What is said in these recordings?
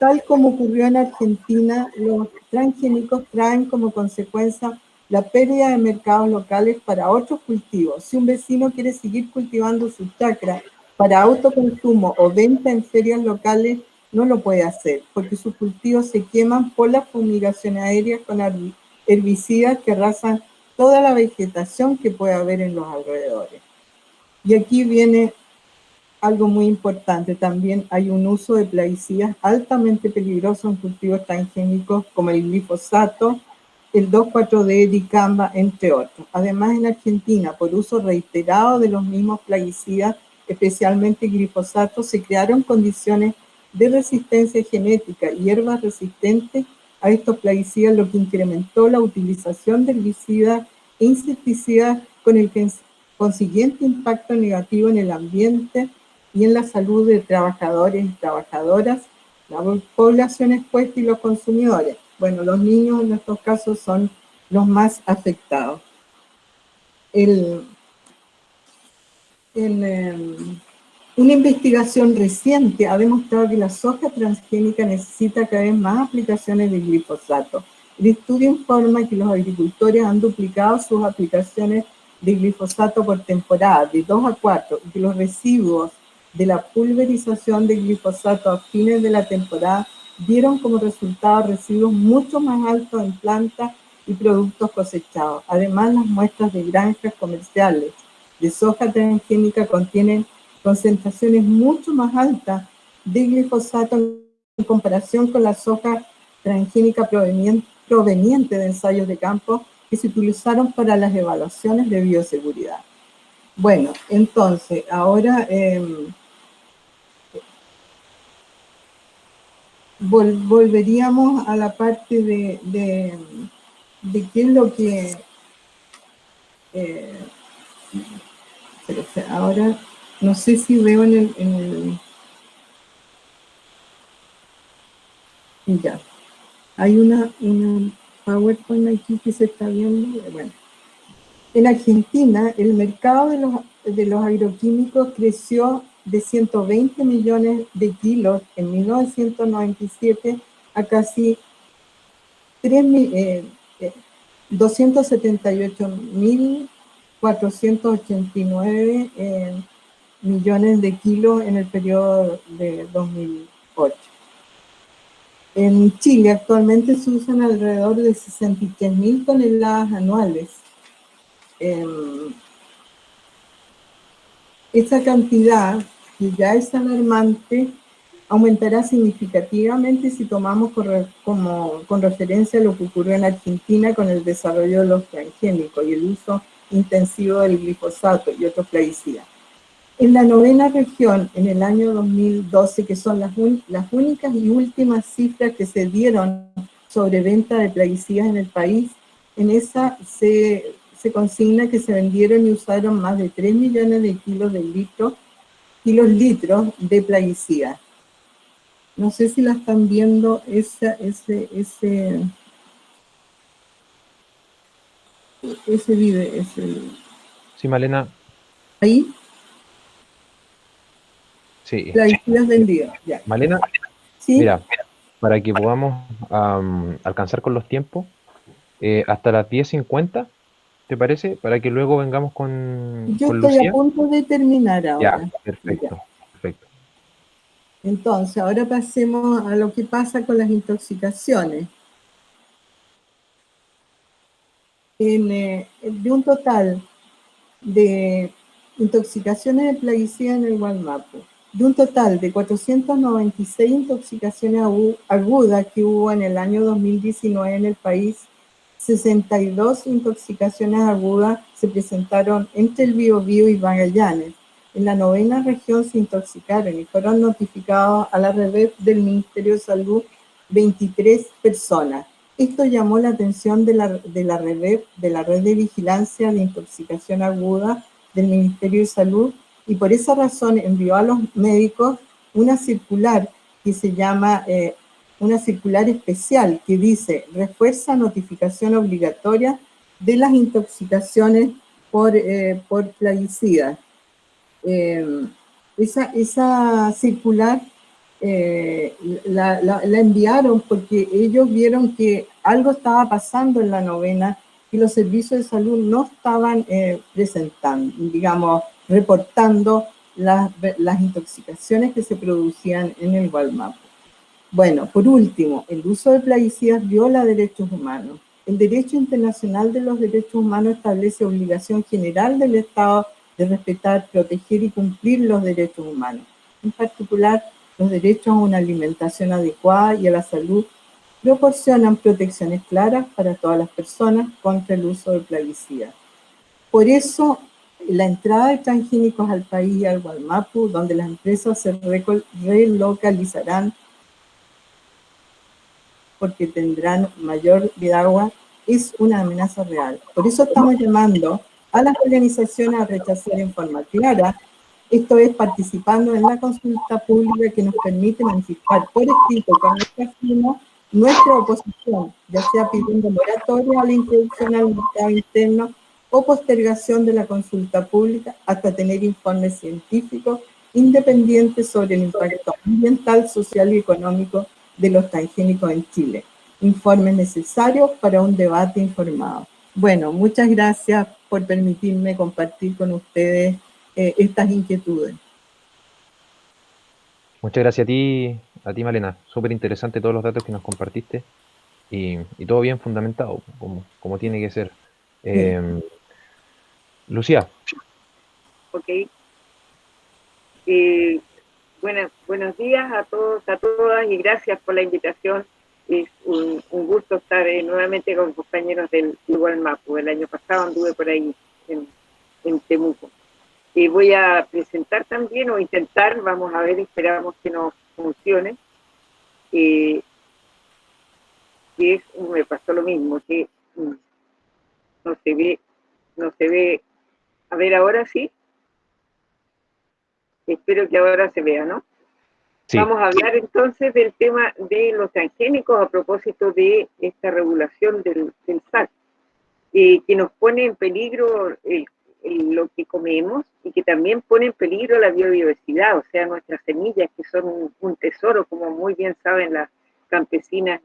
Tal como ocurrió en Argentina, los transgénicos traen como consecuencia la pérdida de mercados locales para otros cultivos. Si un vecino quiere seguir cultivando su chacra para autoconsumo o venta en ferias locales, no lo puede hacer, porque sus cultivos se queman por las fumigaciones aéreas con herbicidas que arrasan toda la vegetación que puede haber en los alrededores. Y aquí viene algo muy importante. También hay un uso de plaguicidas altamente peligrosos en cultivos transgénicos como el glifosato, el 2,4-D, dicamba, entre otros. Además, en Argentina, por uso reiterado de los mismos plaguicidas, especialmente glifosato, se crearon condiciones de resistencia genética y hierbas resistentes a estos plaguicidas, lo que incrementó la utilización de herbicidas e insecticidas con el consiguiente impacto negativo en el ambiente y en la salud de trabajadores y trabajadoras, la población expuesta y los consumidores. Bueno, los niños en estos casos son los más afectados. Una investigación reciente ha demostrado que la soja transgénica necesita cada vez más aplicaciones de glifosato. El estudio informa que los agricultores han duplicado sus aplicaciones de glifosato por temporada, de 2 a 4, y que los residuos de la pulverización de glifosato a fines de la temporada dieron como resultado residuos mucho más altos en plantas y productos cosechados. Además, las muestras de granjas comerciales de soja transgénica contienen concentraciones mucho más altas de glifosato en comparación con la soja transgénica proveniente de ensayos de campo que se utilizaron para las evaluaciones de bioseguridad. Bueno, entonces, ahora volveríamos a la parte de qué es lo que... ahora, no sé si veo en el ya. Hay una PowerPoint aquí que se está viendo. Bueno, en Argentina, el mercado de los agroquímicos creció de 120 millones de kilos en 1997 a casi 278.489 millones de kilos en el periodo de 2008. En Chile actualmente se usan alrededor de 63.000 toneladas anuales. Esa cantidad, que ya es alarmante, aumentará significativamente si tomamos con referencia a lo que ocurrió en Argentina con el desarrollo de los transgénicos y el uso intensivo del glifosato y otros plaguicidas. En la 9ª región, en el año 2012, que son las únicas y últimas cifras que se dieron sobre venta de plaguicidas en el país, en esa se consigna que se vendieron y usaron más de 3 millones de kilos de plaguicidas. No sé si la están viendo ese video. Sí, Malena. ¿Ahí? Sí. Plaguicidas vendidas, ya. Malena, ¿sí? Mira, para que podamos alcanzar con los tiempos, hasta las 10:50, ¿te parece? Para que luego vengamos con Yo estoy Lucía. a punto de terminar ahora. Ya, perfecto, perfecto. Entonces, ahora pasemos a lo que pasa con las intoxicaciones. De un total de intoxicaciones de plaguicidas en el Gualmapu, de un total de 496 intoxicaciones agudas que hubo en el año 2019 en el país, 62 intoxicaciones agudas se presentaron entre el Biobío y Magallanes. En la 9ª región se intoxicaron y fueron notificados a la red del Ministerio de Salud 23 personas. Esto llamó la atención de la red de vigilancia de intoxicación aguda del Ministerio de Salud y por esa razón envió a los médicos una circular que se llama una circular especial que dice refuerza notificación obligatoria de las intoxicaciones por plaguicidas. Esa circular la enviaron porque ellos vieron que algo estaba pasando en la novena y los servicios de salud no estaban presentando, digamos, reportando las intoxicaciones que se producían en el Gualmapu. Bueno, por último, el uso de plaguicidas viola derechos humanos. El derecho internacional de los derechos humanos establece obligación general del Estado de respetar, proteger y cumplir los derechos humanos. En particular, los derechos a una alimentación adecuada y a la salud proporcionan protecciones claras para todas las personas contra el uso de plaguicidas. Por eso, la entrada de transgénicos al país y al Gualmapu, donde las empresas se relocalizarán porque tendrán mayor vida agua, es una amenaza real. Por eso estamos llamando a las organizaciones a rechazar en forma clara, esto es participando en la consulta pública que nos permite manifestar por escrito con nuestra firma nuestra oposición, ya sea pidiendo moratoria a la introducción al mercado interno o postergación de la consulta pública hasta tener informes científicos independientes sobre el impacto ambiental, social y económico de los transgénicos en Chile. Informes necesarios para un debate informado. Bueno, muchas gracias por permitirme compartir con ustedes estas inquietudes. Muchas gracias a ti Malena. Súper interesante todos los datos que nos compartiste y todo bien fundamentado, como tiene que ser. Sí. Lucía. Ok. Buenos días a todos, a todas, y gracias por la invitación. Es un gusto estar nuevamente con compañeros del Gualmapu. El año pasado anduve por ahí en Temuco. Voy a presentar también, o intentar, vamos a ver, esperamos que nos funcione. Me pasó lo mismo, que no se ve. A ver, ahora sí. Espero que ahora se vea, ¿no? Sí. Vamos a hablar entonces del tema de los transgénicos a propósito de esta regulación del SAC, que nos pone en peligro lo que comemos y que también pone en peligro la biodiversidad, o sea, nuestras semillas, que son un tesoro, como muy bien saben las campesinos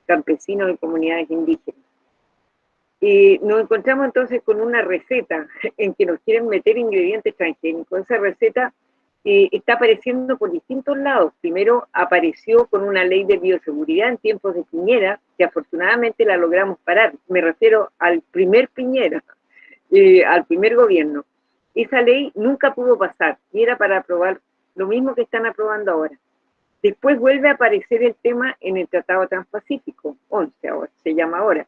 y comunidades indígenas. Nos encontramos entonces con una receta en que nos quieren meter ingredientes transgénicos. Esa receta está apareciendo por distintos lados. Primero apareció con una ley de bioseguridad en tiempos de Piñera, que afortunadamente la logramos parar. Me refiero al primer Piñera, al primer gobierno. Esa ley nunca pudo pasar y era para aprobar lo mismo que están aprobando ahora. Después vuelve a aparecer el tema en el Tratado Transpacífico, 11 ahora, se llama ahora.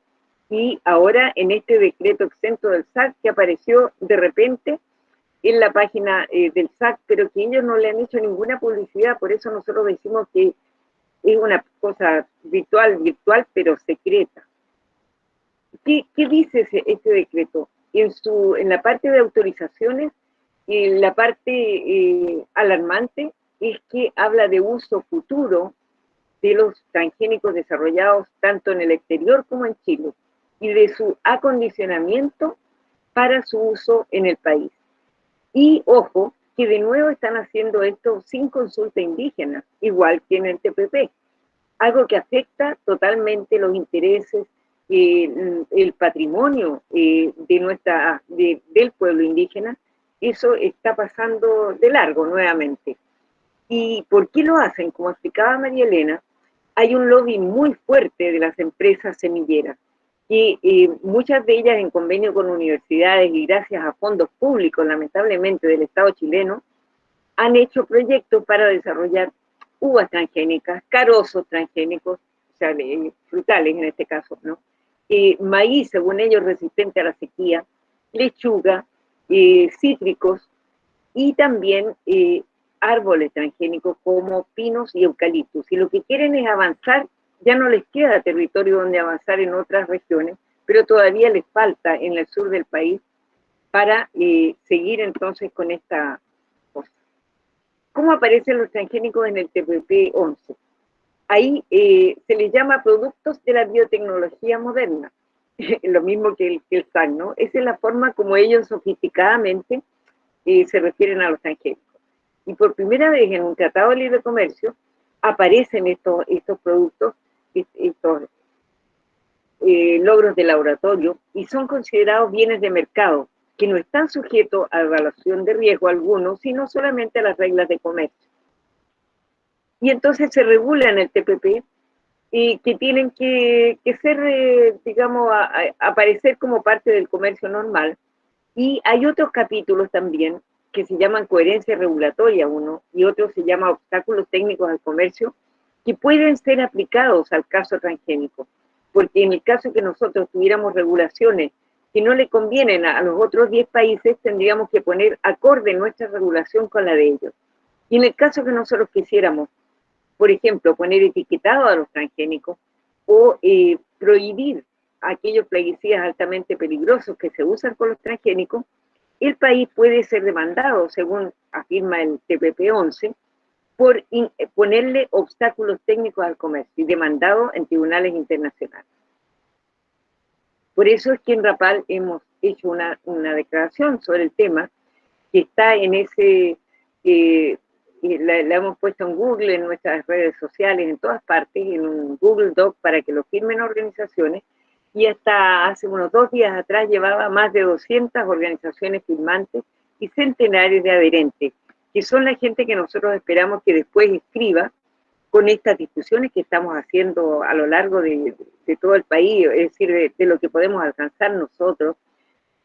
Y ahora en este decreto exento del SAC que apareció de repente en la página del SAC, pero que ellos no le han hecho ninguna publicidad, por eso nosotros decimos que es una cosa virtual, pero secreta. ¿Qué dice este decreto? En la parte de autorizaciones, la parte alarmante es que habla de uso futuro de los transgénicos desarrollados tanto en el exterior como en Chile y de su acondicionamiento para su uso en el país. Y ojo, que de nuevo están haciendo esto sin consulta indígena, igual que en el TPP, algo que afecta totalmente los intereses, el patrimonio del pueblo indígena. Eso está pasando de largo nuevamente. ¿Y por qué lo hacen? Como explicaba María Elena, hay un lobby muy fuerte de las empresas semilleras y muchas de ellas en convenio con universidades y gracias a fondos públicos, lamentablemente, del Estado chileno, han hecho proyectos para desarrollar uvas transgénicas, carozos transgénicos, o sea, frutales en este caso, ¿no? Maíz, según ellos, resistente a la sequía, lechuga, cítricos y también árboles transgénicos como pinos y eucaliptus. Si lo que quieren es avanzar, ya no les queda territorio donde avanzar en otras regiones, pero todavía les falta en el sur del país para seguir entonces con esta cosa. ¿Cómo aparecen los transgénicos en el TPP 11? Ahí se les llama productos de la biotecnología moderna, lo mismo que el SAC, ¿no? Esa es la forma como ellos sofisticadamente se refieren a los transgénicos. Y por primera vez en un tratado de libre comercio aparecen estos productos, estos logros de laboratorio, y son considerados bienes de mercado, que no están sujetos a evaluación de riesgo alguno, sino solamente a las reglas de comercio. Y entonces se regula en el TPP y que tienen que ser, digamos, aparecer como parte del comercio normal. Y hay otros capítulos también que se llaman coherencia regulatoria uno, y otro se llama obstáculos técnicos al comercio, que pueden ser aplicados al caso transgénico, porque en el caso que nosotros tuviéramos regulaciones que no le convienen a los otros 10 países, tendríamos que poner acorde nuestra regulación con la de ellos. Y en el caso que nosotros quisiéramos, por ejemplo, poner etiquetado a los transgénicos o prohibir aquellos plaguicidas altamente peligrosos que se usan con los transgénicos, el país puede ser demandado, según afirma el TPP-11, por ponerle obstáculos técnicos al comercio y demandado en tribunales internacionales. Por eso es que en Rapal hemos hecho una declaración sobre el tema, que está en ese, la hemos puesto en Google, en nuestras redes sociales, en todas partes, en un Google Doc para que lo firmen organizaciones, y hasta hace unos 2 días atrás llevaba más de 200 organizaciones firmantes y centenares de adherentes, que son la gente que nosotros esperamos que después escriba con estas discusiones que estamos haciendo a lo largo de todo el país, es decir, de lo que podemos alcanzar nosotros,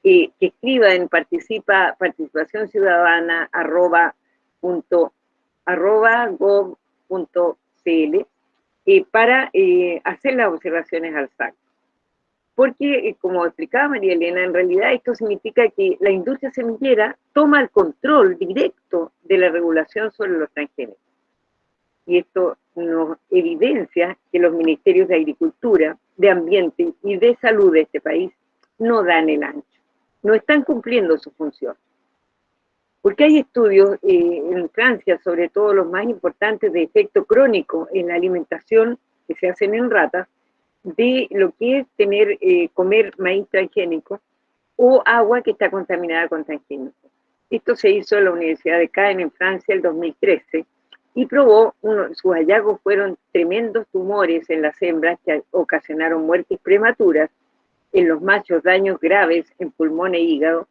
que escriba en participacionciudadana@gov.cl para hacer las observaciones al SAC. Porque, como explicaba María Elena, en realidad esto significa que la industria semillera toma el control directo de la regulación sobre los transgénicos. Y esto nos evidencia que los ministerios de Agricultura, de Ambiente y de Salud de este país no dan el ancho, no están cumpliendo su función. Porque hay estudios en Francia, sobre todo los más importantes, de efecto crónico en la alimentación que se hacen en ratas, de lo que es comer maíz transgénico o agua que está contaminada con transgénicos. Esto se hizo en la Universidad de Caen en Francia el 2013 y probó, sus hallazgos fueron tremendos tumores en las hembras que ocasionaron muertes prematuras, en los machos daños graves en pulmón e hígado,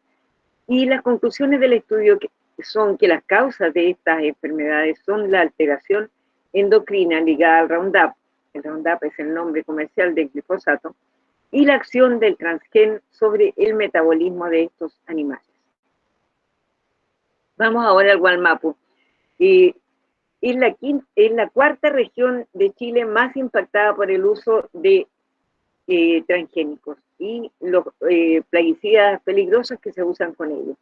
y las conclusiones del estudio son que las causas de estas enfermedades son la alteración endocrina ligada al Roundup, el Roundup es el nombre comercial del glifosato, y la acción del transgén sobre el metabolismo de estos animales. Vamos ahora al Gualmapu. Es la cuarta región de Chile más impactada por el uso de transgénicos y los plaguicidas peligrosos que se usan con ellos.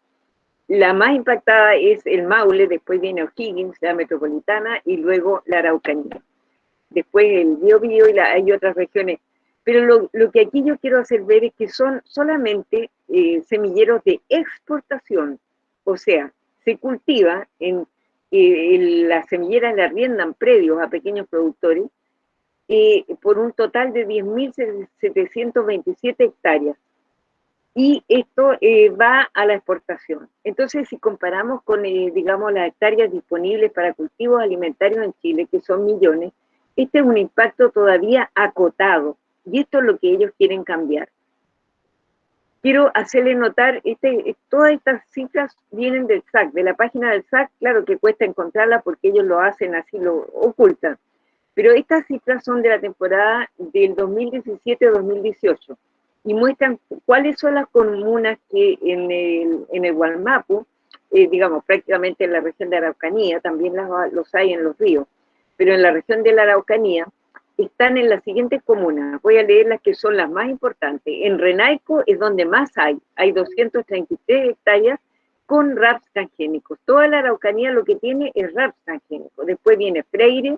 La más impactada es el Maule, después viene O'Higgins, la metropolitana, y luego la Araucanía. Después el Biobío y hay otras regiones. Pero lo que aquí yo quiero hacer ver es que son solamente semilleros de exportación, o sea, se cultiva las semilleras le arriendan predios a pequeños productores por un total de 10.727 hectáreas. Y esto va a la exportación. Entonces, si comparamos con, digamos, las hectáreas disponibles para cultivos alimentarios en Chile, que son millones, este es un impacto todavía acotado. Y esto es lo que ellos quieren cambiar. Quiero hacerles notar, todas estas cifras vienen del SAC, de la página del SAC, claro que cuesta encontrarlas porque ellos lo hacen así, lo ocultan. Pero estas cifras son de la temporada del 2017-2018 y muestran cuáles son las comunas que en el Gualmapu, digamos, prácticamente en la región de Araucanía, también los hay en los ríos, pero en la región de la Araucanía están en las siguientes comunas. Voy a leer las que son las más importantes. En Renaico es donde más hay 233 hectáreas con RAPS transgénicos. Toda la Araucanía lo que tiene es RAPS transgénico. Después viene Freire,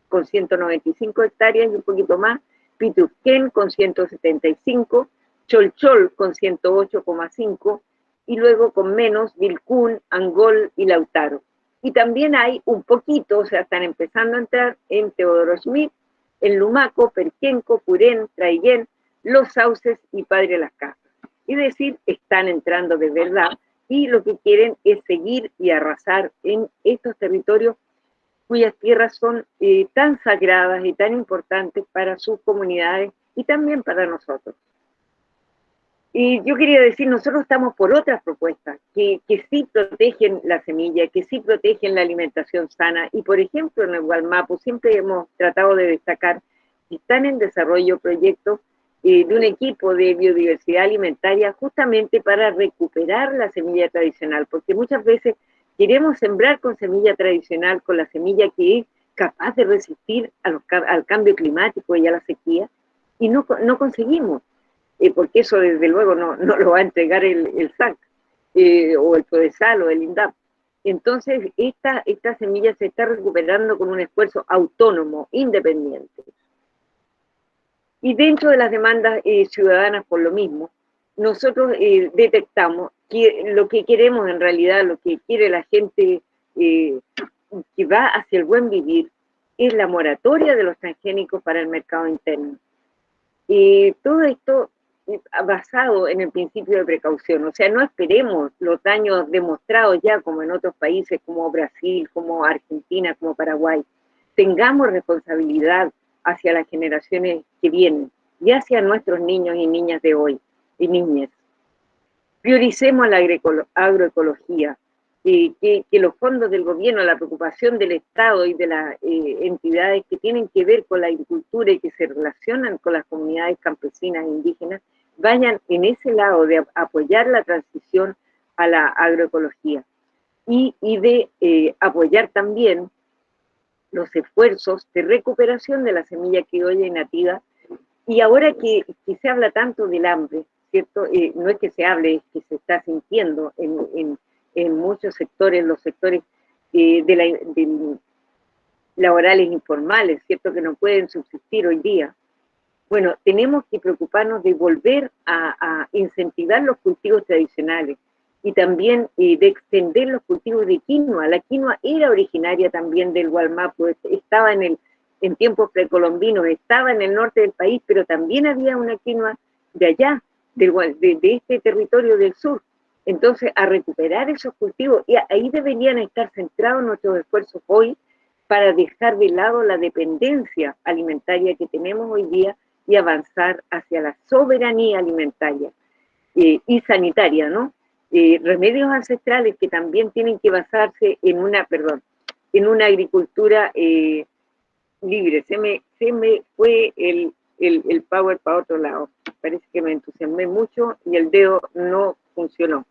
con 195 hectáreas y un poquito más, Pitusquén con 175, Cholchol con 108,5 y luego con menos Vilcún, Angol y Lautaro. Y también hay un poquito, o sea, están empezando a entrar en Teodoro Schmidt, en Lumaco, Perquenco, Purén, Traiguén, Los Sauces y Padre Las Casas. Es decir, están entrando de verdad y lo que quieren es seguir y arrasar en estos territorios cuyas tierras son tan sagradas y tan importantes para sus comunidades y también para nosotros. Y yo quería decir, nosotros estamos por otras propuestas que sí protegen la semilla, que sí protegen la alimentación sana. Y por ejemplo, en el Gualmapu siempre hemos tratado de destacar que están en desarrollo proyectos de un equipo de biodiversidad alimentaria justamente para recuperar la semilla tradicional, porque muchas veces queremos sembrar con semilla tradicional, con la semilla que es capaz de resistir al cambio climático y a la sequía, y no conseguimos. Porque eso desde luego no lo va a entregar el SAC o el PRODESAL o el INDAP. Entonces, esta semilla se está recuperando con un esfuerzo autónomo, independiente. Y dentro de las demandas ciudadanas por lo mismo, nosotros detectamos que lo que queremos en realidad, lo que quiere la gente que va hacia el buen vivir, es la moratoria de los transgénicos para el mercado interno. Todo esto basado en el principio de precaución, o sea, no esperemos los daños demostrados ya como en otros países como Brasil, como Argentina, como Paraguay. Tengamos responsabilidad hacia las generaciones que vienen y hacia nuestros niños y niñas de hoy y niñas. Prioricemos la agroecología, que los fondos del gobierno, la preocupación del Estado y de las entidades que tienen que ver con la agricultura y que se relacionan con las comunidades campesinas e indígenas, vayan en ese lado de apoyar la transición a la agroecología y de apoyar también los esfuerzos de recuperación de la semilla criolla y nativa. Y ahora que se habla tanto del hambre, ¿cierto? No es que se hable, es que se está sintiendo en muchos sectores, los sectores laborales informales, ¿cierto? Que no pueden subsistir hoy día. Bueno, tenemos que preocuparnos de volver a incentivar los cultivos tradicionales y también de extender los cultivos de quinoa. La quinoa era originaria también del Gualmapu, estaba en tiempos precolombinos, estaba en el norte del país, pero también había una quinoa de allá, de este territorio del sur. Entonces, a recuperar esos cultivos, y ahí deberían estar centrados nuestros esfuerzos hoy para dejar de lado la dependencia alimentaria que tenemos hoy día y avanzar hacia la soberanía alimentaria y sanitaria, ¿no? Remedios ancestrales que también tienen que basarse en una agricultura libre. Se me fue el power para otro lado. Parece que me entusiasmé mucho y el dedo no funcionó.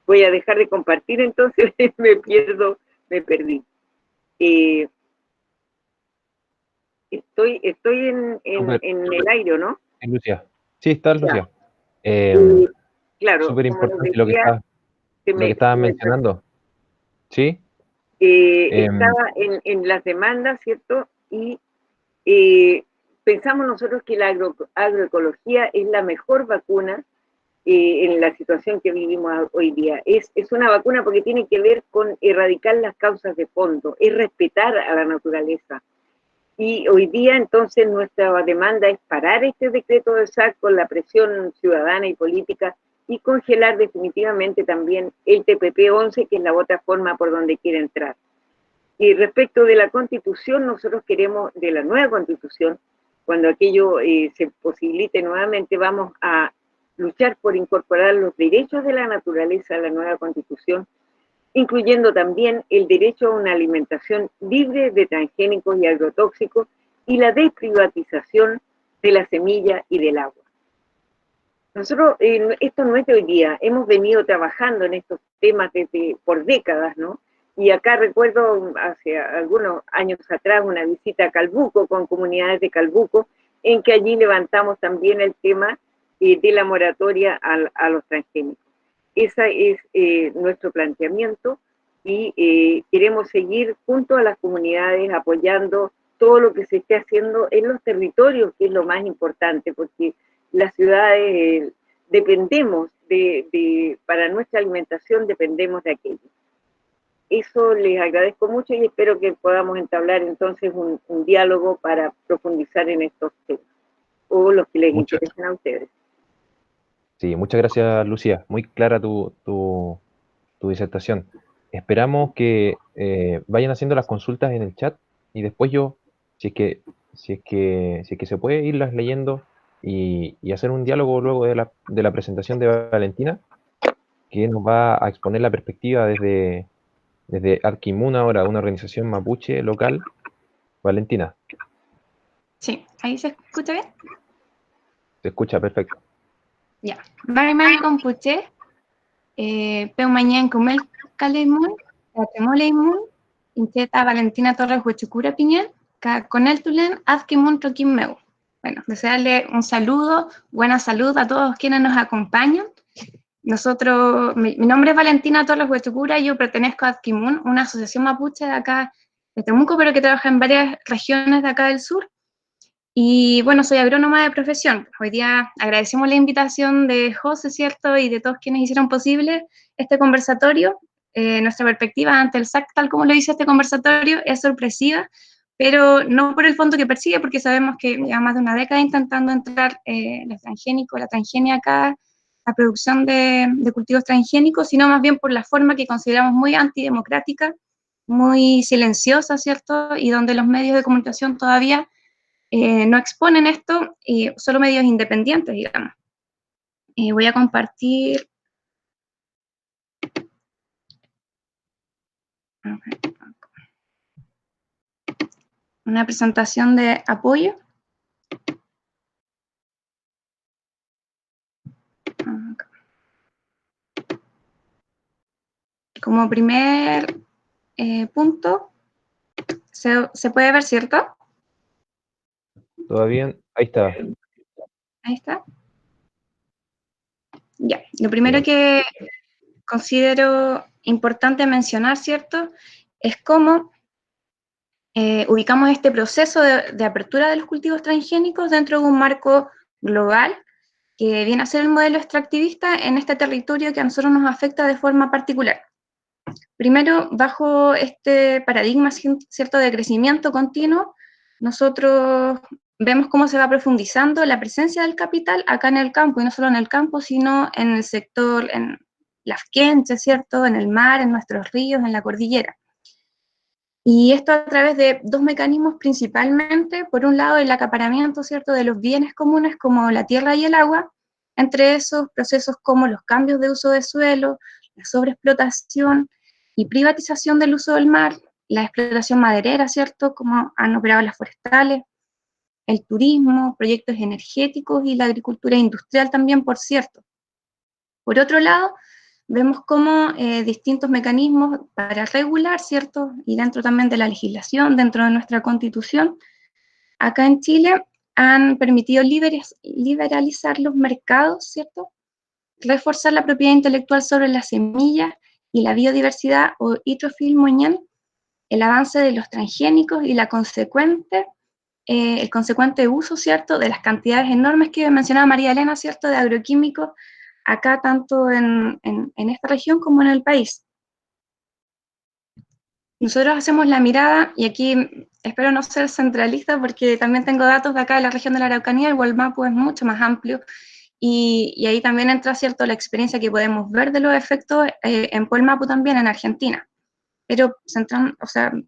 Voy a dejar de compartir, entonces me perdí. Estoy en el aire, ¿no? Lucia. Sí, está Lucia. Claro, súper importante lo que estabas mencionando. ¿Sí? Estaba en las demandas, ¿cierto? Y pensamos nosotros que la agroecología es la mejor vacuna en la situación que vivimos hoy día. Es una vacuna porque tiene que ver con erradicar las causas de fondo, es respetar a la naturaleza. Y hoy día entonces nuestra demanda es parar este decreto de SAC con la presión ciudadana y política y congelar definitivamente también el TPP-11, que es la otra forma por donde quiere entrar. Y respecto de la Constitución, nosotros queremos, de la nueva Constitución, cuando aquello se posibilite nuevamente, vamos a luchar por incorporar los derechos de la naturaleza a la nueva Constitución, incluyendo también el derecho a una alimentación libre de transgénicos y agrotóxicos y la desprivatización de la semilla y del agua. Nosotros, esto no es de hoy día, hemos venido trabajando en estos temas por décadas, ¿no? Y acá recuerdo hace algunos años atrás una visita a Calbuco con comunidades de Calbuco, en que allí levantamos también el tema de la moratoria a los transgénicos. Ese es nuestro planteamiento y queremos seguir junto a las comunidades apoyando todo lo que se esté haciendo en los territorios, que es lo más importante, porque las ciudades dependemos para nuestra alimentación dependemos de aquello. Eso les agradezco mucho y espero que podamos entablar entonces un diálogo para profundizar en estos temas, o los que les interesen a ustedes. Sí, muchas gracias, Lucía. Muy clara tu disertación. Esperamos que vayan haciendo las consultas en el chat y después yo, si es que se puede irlas leyendo y hacer un diálogo luego de la presentación de Valentina, que nos va a exponer la perspectiva desde Arquimun ahora, una organización mapuche local. Valentina, Sí, ahí se escucha bien. se escucha perfecto. Ya. Barman Compuche, Peu Mañán Comel Caleimun, Tatemoleimun, Incheta Valentina Torres Huechucura Piñán, Conel Tulen, Azquimun Troquim Meu. Bueno, desearle un saludo, buena salud a todos quienes nos acompañan. Mi nombre es Valentina Torres Huechucura y yo pertenezco a Azquimun, una asociación mapuche de acá de Temuco, pero que trabaja en varias regiones de acá del sur. Y bueno, soy agrónoma de profesión. Hoy día agradecemos la invitación de José, ¿cierto? Y de todos quienes hicieron posible este conversatorio. Nuestra perspectiva ante el SAC, tal como lo dice este conversatorio, es sorpresiva, pero no por el fondo que persigue, porque sabemos que lleva más de una década intentando entrar el transgénico, la transgenia acá, la producción de cultivos transgénicos, sino más bien por la forma que consideramos muy antidemocrática, muy silenciosa, ¿cierto? Y donde los medios de comunicación todavía no exponen esto, solo medios independientes, digamos. Voy a compartir una presentación de apoyo. Como primer punto, se puede ver, ¿cierto? ¿Todavía? Ahí está. Ahí está. Ya, lo primero que considero importante mencionar, ¿cierto? Es cómo ubicamos este proceso de apertura de los cultivos transgénicos dentro de un marco global que viene a ser el modelo extractivista en este territorio que a nosotros nos afecta de forma particular. Primero, bajo este paradigma, ¿cierto?, de crecimiento continuo, nosotros vemos cómo se va profundizando la presencia del capital acá en el campo, y no solo en el campo, sino en el sector, en las quenches, ¿cierto?, en el mar, en nuestros ríos, en la cordillera. Y esto a través de dos mecanismos principalmente. Por un lado, el acaparamiento, ¿cierto?, de los bienes comunes como la tierra y el agua, entre esos procesos como los cambios de uso de suelo, la sobreexplotación y privatización del uso del mar, la explotación maderera, ¿cierto?, como han operado las forestales, el turismo, proyectos energéticos y la agricultura industrial también, por cierto. Por otro lado, vemos cómo distintos mecanismos para regular, ¿cierto? Y dentro también de la legislación, dentro de nuestra Constitución, acá en Chile han permitido liberalizar los mercados, ¿cierto? Reforzar la propiedad intelectual sobre las semillas y la biodiversidad o Itrofilmoñán, el avance de los transgénicos y el consecuente uso, ¿cierto?, de las cantidades enormes que mencionaba María Elena, ¿cierto?, de agroquímicos acá tanto en esta región como en el país. Nosotros hacemos la mirada, y aquí espero no ser centralista porque también tengo datos de acá de la región de la Araucanía. El World Map es mucho más amplio, y ahí también entra, ¿cierto?, la experiencia que podemos ver de los efectos en Puelmapu también en Argentina. Pero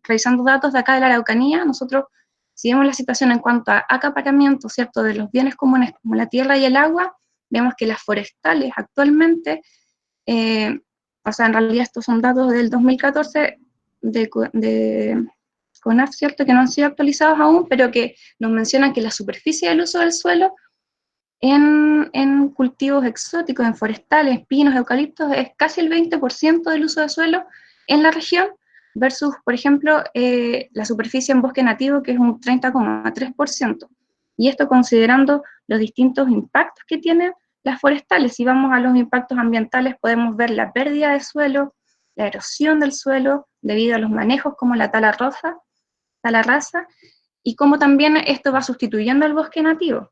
revisando datos de acá de la Araucanía, nosotros, si vemos la situación en cuanto a acaparamiento, ¿cierto?, de los bienes comunes como la tierra y el agua, vemos que las forestales actualmente, en realidad estos son datos del 2014 de CONAF, ¿cierto?, que no han sido actualizados aún, pero que nos mencionan que la superficie del uso del suelo en cultivos exóticos, en forestales, pinos, eucaliptos, es casi el 20% del uso de suelo en la región, versus, por ejemplo, la superficie en bosque nativo, que es un 30,3%. Y esto considerando los distintos impactos que tienen las forestales. Si vamos a los impactos ambientales, podemos ver la pérdida de suelo, la erosión del suelo, debido a los manejos como la tala rasa, y cómo también esto va sustituyendo al bosque nativo.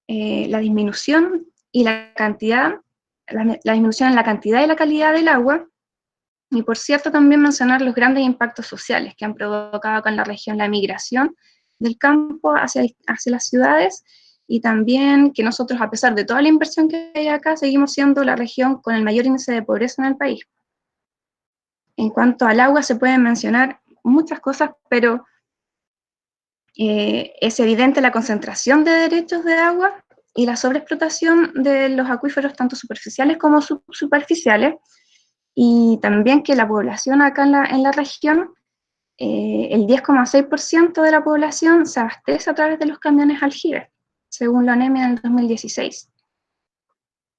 La disminución y la cantidad, la disminución en la cantidad y la calidad del agua, y por cierto también mencionar los grandes impactos sociales que han provocado acá en la región la migración del campo hacia las ciudades, y también que nosotros, a pesar de toda la inversión que hay acá, seguimos siendo la región con el mayor índice de pobreza en el país. En cuanto al agua, se pueden mencionar muchas cosas, pero es evidente la concentración de derechos de agua y la sobreexplotación de los acuíferos tanto superficiales como subsuperficiales, y también que la población acá en la región, el 10,6% de la población se abastece a través de los camiones aljibes, según la ONEMI en el 2016.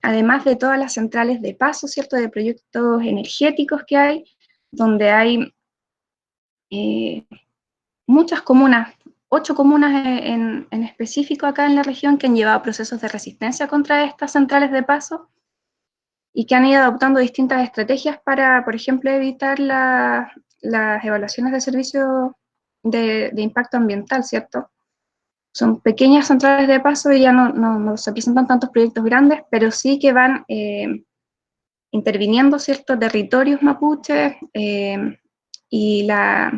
Además de todas las centrales de paso, ¿cierto?, de proyectos energéticos que hay, donde hay muchas comunas, 8 comunas en específico acá en la región que han llevado procesos de resistencia contra estas centrales de paso y que han ido adoptando distintas estrategias para, por ejemplo, evitar las evaluaciones de servicio de impacto ambiental, ¿cierto? Son pequeñas centrales de paso y ya no se presentan tantos proyectos grandes, pero sí que van interviniendo ciertos territorios mapuches y las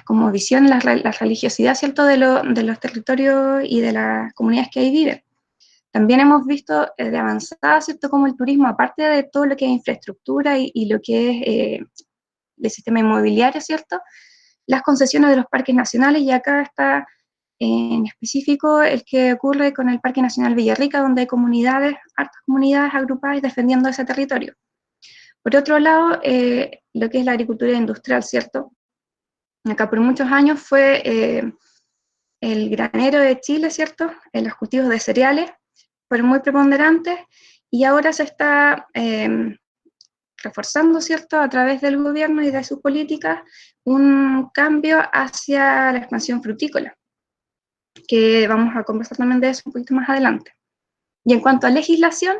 como visiones, la religiosidad, ¿cierto?, de los territorios y de las comunidades que ahí viven. También hemos visto de avanzada, ¿cierto?, como el turismo, aparte de todo lo que es infraestructura y lo que es el sistema inmobiliario, ¿cierto?, las concesiones de los parques nacionales, y acá está en específico el que ocurre con el Parque Nacional Villarrica, donde hay comunidades, hartas comunidades agrupadas defendiendo ese territorio. Por otro lado, lo que es la agricultura industrial, ¿cierto? Acá por muchos años fue el granero de Chile, ¿cierto? Los cultivos de cereales fueron muy preponderantes y ahora se está reforzando, ¿cierto?, a través del gobierno y de sus políticas, un cambio hacia la expansión frutícola, que vamos a conversar también de eso un poquito más adelante. Y en cuanto a legislación,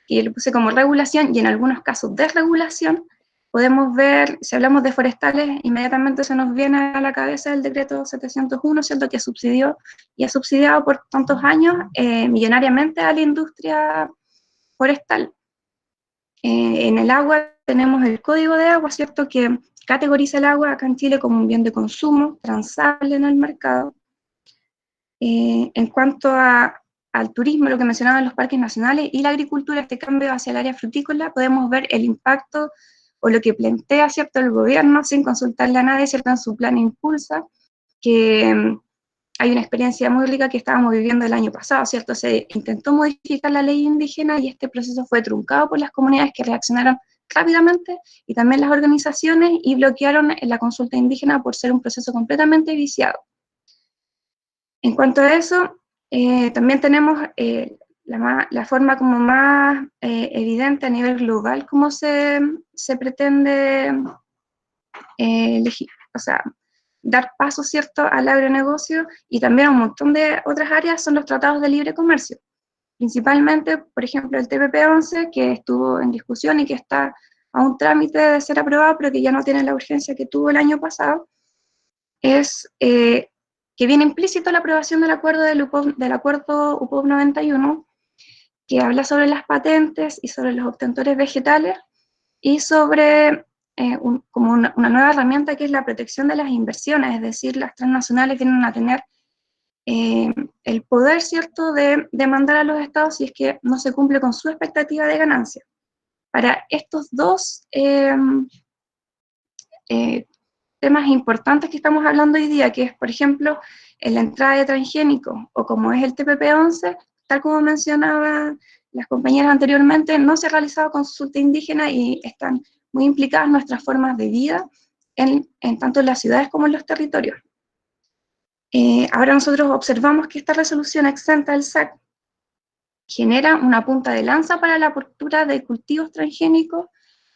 que yo lo puse como regulación y en algunos casos desregulación, podemos ver, si hablamos de forestales, inmediatamente se nos viene a la cabeza el decreto 701, ¿cierto?, que subsidió y ha subsidiado por tantos años millonariamente a la industria forestal. En el agua tenemos el Código de Agua, ¿cierto?, que categoriza el agua acá en Chile como un bien de consumo transable en el mercado. En cuanto al turismo, lo que mencionaban los parques nacionales y la agricultura, este cambio hacia el área frutícola, podemos ver el impacto o lo que plantea, ¿cierto?, el gobierno sin consultarle a nadie, ¿cierto?, en su plan Impulsa, que hay una experiencia muy rica que estábamos viviendo el año pasado, ¿cierto? Se intentó modificar la ley indígena y este proceso fue truncado por las comunidades que reaccionaron rápidamente y también las organizaciones y bloquearon la consulta indígena por ser un proceso completamente viciado. En cuanto a eso, también tenemos la forma como más evidente a nivel global cómo se pretende dar paso, ¿cierto?, al agronegocio, y también a un montón de otras áreas son los tratados de libre comercio. Principalmente, por ejemplo, el TPP-11, que estuvo en discusión y que está a un trámite de ser aprobado, pero que ya no tiene la urgencia que tuvo el año pasado, es que viene implícito la aprobación del acuerdo UPOV 91, que habla sobre las patentes y sobre los obtentores vegetales, y sobre como una nueva herramienta que es la protección de las inversiones, es decir, las transnacionales vienen a tener el poder, ¿cierto?, de demandar a los estados si es que no se cumple con su expectativa de ganancia. Para estos dos temas importantes que estamos hablando hoy día, que es, por ejemplo, en la entrada de transgénicos, o como es el TPP-11, tal como mencionaban las compañeras anteriormente, no se ha realizado consulta indígena y están muy implicadas nuestras formas de vida, en tanto en las ciudades como en los territorios. Ahora nosotros observamos que esta resolución exenta del SAC genera una punta de lanza para la apertura de cultivos transgénicos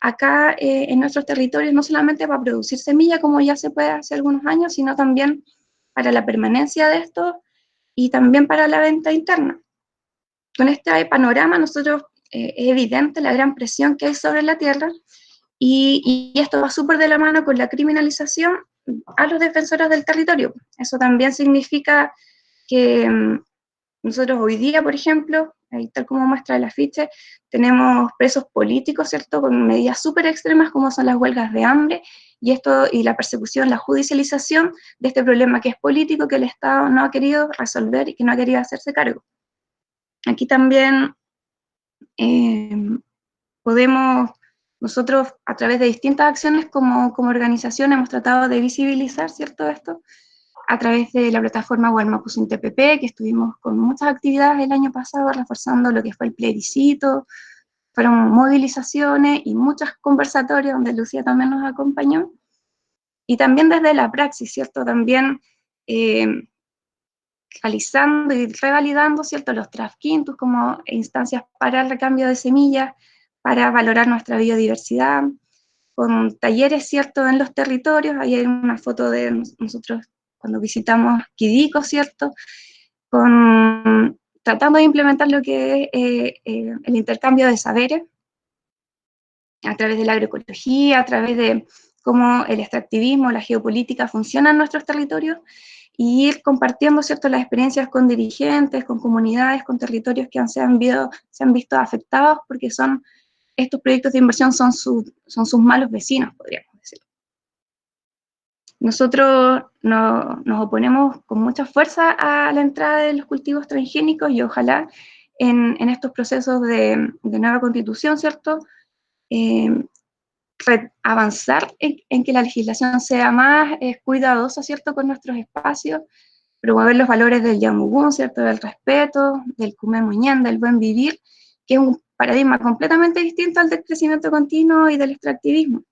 acá en nuestros territorios, no solamente para producir semilla, como ya se puede hace algunos años, sino también para la permanencia de estos y también para la venta interna. Con este panorama nosotros es evidente la gran presión que hay sobre la tierra y esto va súper de la mano con la criminalización a los defensores del territorio. Eso también significa que nosotros hoy día, por ejemplo, ahí tal como muestra el afiche, tenemos presos políticos, ¿cierto?, con medidas súper extremas como son las huelgas de hambre, y la persecución, la judicialización de este problema que es político, que el Estado no ha querido resolver y que no ha querido hacerse cargo. Aquí también podemos, nosotros a través de distintas acciones como organización hemos tratado de visibilizar, ¿cierto?, esto, a través de la plataforma Walmapu sin TPP, que estuvimos con muchas actividades el año pasado, reforzando lo que fue el plebiscito, fueron movilizaciones y muchos conversatorios donde Lucía también nos acompañó, y también desde la praxis, ¿cierto? También realizando y revalidando, ¿cierto?, los Trafquintus como instancias para el recambio de semillas, para valorar nuestra biodiversidad, con talleres, ¿cierto?, en los territorios. Ahí hay una foto de nosotros cuando visitamos Quidico, ¿cierto?, tratando de implementar lo que es el intercambio de saberes a través de la agroecología, a través de cómo el extractivismo, la geopolítica funcionan en nuestros territorios, y ir compartiendo, ¿cierto?, las experiencias con dirigentes, con comunidades, con territorios que se han visto afectados, porque estos proyectos de inversión son sus malos vecinos, podríamos decir. Nosotros nos oponemos con mucha fuerza a la entrada de los cultivos transgénicos, y ojalá en estos procesos de nueva constitución, ¿cierto?, avanzar en que la legislación sea más cuidadosa, ¿cierto?, con nuestros espacios, promover los valores del Yamugún, ¿cierto?, del respeto, del Kumemuñán, del buen vivir, que es un paradigma completamente distinto al del crecimiento continuo y del extractivismo.